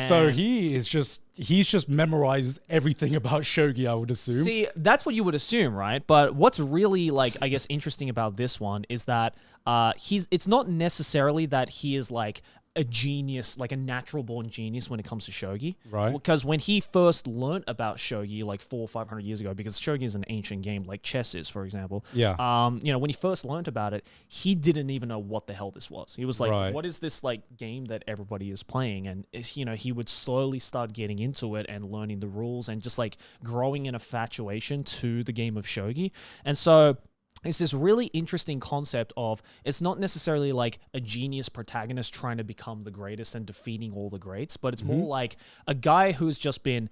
So And- he's just memorized everything about shogi, I would assume. See, that's what you would assume, right? But what's really like, I guess, interesting about this one is that it's not necessarily that he is like a genius, like a natural born genius when it comes to shogi. Right. Because when he first learned about shogi like 400 or 500 years ago, because shogi is an ancient game like chess is, for example. Yeah. When he first learned about it, he didn't even know what the hell this was. He was like, Right. what is this like game that everybody is playing? And he would slowly start getting into it and learning the rules and just like growing an infatuation to the game of shogi. And so it's this really interesting concept of it's not necessarily like a genius protagonist trying to become the greatest and defeating all the greats, but it's more like a guy who's just been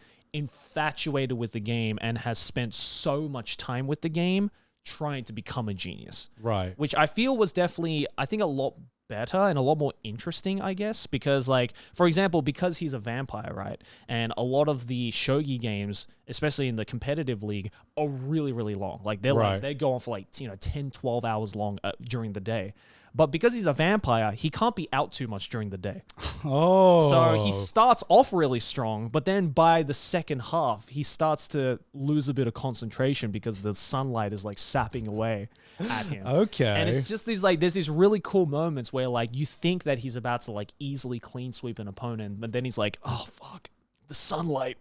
infatuated with the game and has spent so much time with the game trying to become a genius. Right. Which I feel was definitely, I think, a lot better and a lot more interesting, I guess, because like, for example, because he's a vampire, right? And a lot of the shogi games, especially in the competitive league, are really, really long. Like they go on for like, 10, 12 hours long during the day. But because he's a vampire, he can't be out too much during the day. Oh. So he starts off really strong, but then by the second half, he starts to lose a bit of concentration because the sunlight is like sapping away at him. Okay. And it's just these like, there's these really cool moments where like you think that he's about to like easily clean sweep an opponent, but then he's like, oh fuck, the sunlight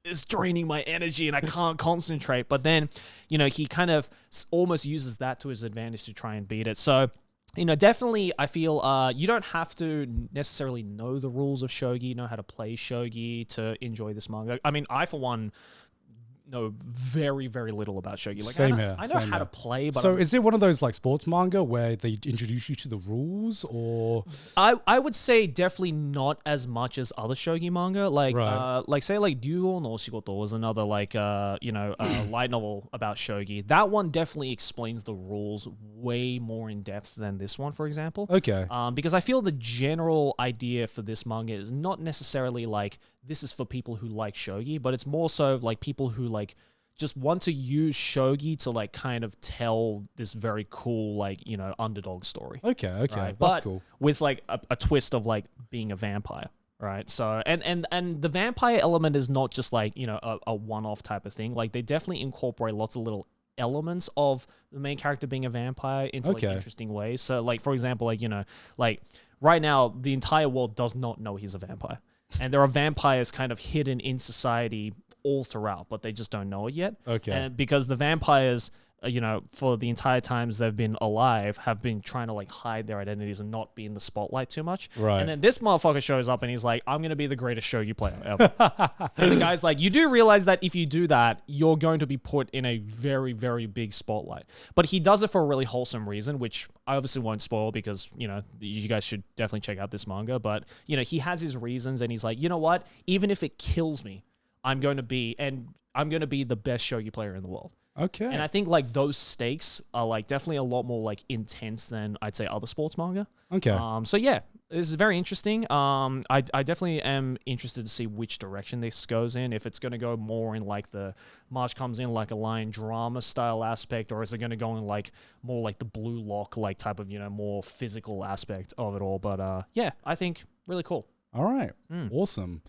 is draining my energy and I can't concentrate. But then, he kind of almost uses that to his advantage to try and beat it. So, definitely I feel you don't have to necessarily know the rules of shogi, know how to play shogi to enjoy this manga. I mean, I, for one, know very, very little about shogi. Like, Same I know, here, I know same how here. to play, but So is it one of those like sports manga where they introduce you to the rules, or I would say definitely not as much as other shogi manga. Like Right. like say like Ryuo no Shigoto was another like light novel about shogi. That one definitely explains the rules way more in depth than this one, for example. okay? Because I feel the general idea for this manga is not necessarily like this is for people who like shogi, but it's more so like people who like just want to use shogi to like kind of tell this very cool like underdog story. Okay, Right? that's But cool. with like a twist of like being a vampire. Right. So and the vampire element is not just like, a one-off type of thing. Like they definitely incorporate lots of little elements of the main character being a vampire into like Okay. interesting ways. So like, for example, like, like right now the entire world does not know he's a vampire. And there are vampires kind of hidden in society all throughout, but they just don't know it yet. Okay. And because the vampires you know, for the entire times they've been alive, have been trying to like hide their identities and not be in the spotlight too much. Right. And then this motherfucker shows up and he's like, I'm going to be the greatest shogi player ever. And the guy's like, you do realize that if you do that, you're going to be put in a very, very big spotlight. But he does it for a really wholesome reason, which I obviously won't spoil because, you know, you guys should definitely check out this manga. But, you know, he has his reasons and he's like, you know what? Even if it kills me, I'm going to be the best shogi player in the world. Okay. And I think like those stakes are like definitely a lot more like intense than I'd say other sports manga. Okay. So yeah, this is very interesting. I definitely am interested to see which direction this goes in. If it's going to go more in like the March comes in like a lion drama style aspect, or is it going to go in like more like the Blue Lock like type of, you know, more physical aspect of it all. But yeah, I think really cool. All right. Awesome.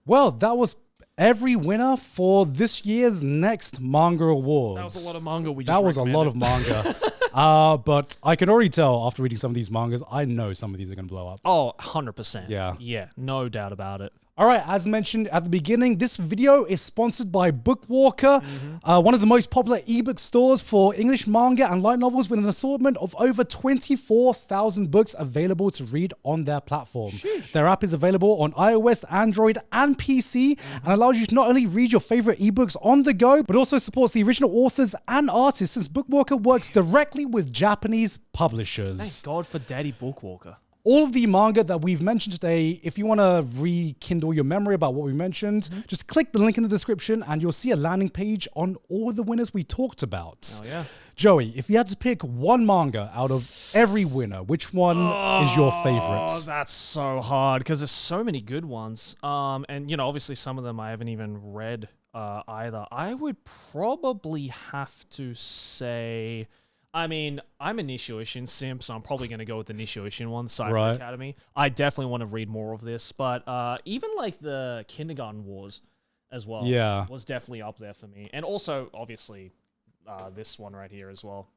Well, that was every winner for this year's next manga awards. That was a lot of manga we just That was a lot of manga. But I can already tell after reading some of these mangas, I know some of these are going to blow up. Oh, 100%. Yeah. Yeah, no doubt about it. All right, as mentioned at the beginning, this video is sponsored by Bookwalker, one of the most popular ebook stores for English manga and light novels with an assortment of over 24,000 books available to read on their platform. Sheesh. Their app is available on iOS, Android, and PC and allows you to not only read your favorite ebooks on the go, but also supports the original authors and artists since Bookwalker works directly with Japanese publishers. Thank God for Daddy Bookwalker. All of the manga that we've mentioned today, if you want to rekindle your memory about what we mentioned, just click the link in the description and you'll see a landing page on all the winners we talked about. Oh, yeah. Joey, if you had to pick one manga out of every winner, which one is your favorite? Oh, that's so hard because there's so many good ones. And, you know, obviously some of them I haven't even read either. I would probably have to say... I mean, I'm a Nishio Ishin simp, so I'm probably going to go with the Nishio Ishin one, Cypher Academy. I definitely want to read more of this, but even like the Kindergarten Wars as well was definitely up there for me. And also, obviously, this one right here as well.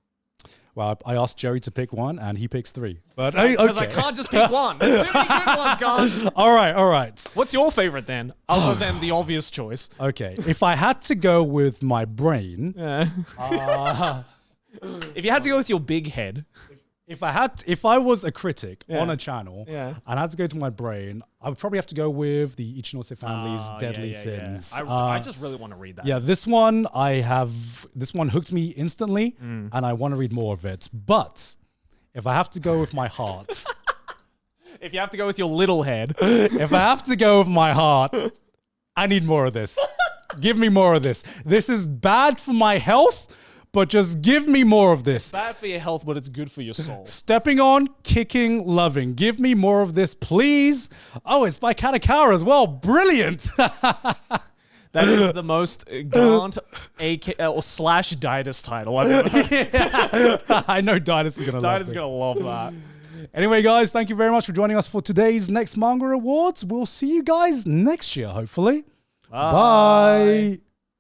Well, I asked Joey to pick one, and he picks three. But because I can't just pick one. There's too many good ones, guys. All right. What's your favorite then, other than the obvious choice? Okay, if I had to go with my brain... If you had to go with your big head, if I was a critic on a channel and I had to go to my brain, I would probably have to go with the Ichinose family's Deadly Sins. I just really want to read that. Yeah, this one hooked me instantly, and I want to read more of it. But if I have to go with my heart, if you have to go with your little head, if I have to go with my heart, I need more of this. Give me more of this. This is bad for my health. But just give me more of this. Bad for your health, but it's good for your soul. Stepping on, kicking, loving. Give me more of this, please. Oh, it's by Katakara as well. Brilliant. That is the most Gaunt or slash Didus title I've ever heard. I know Didus is going to love it. Didus is going to love that. Anyway, guys, thank you very much for joining us for today's next Manga Awards. We'll see you guys next year, hopefully. Bye.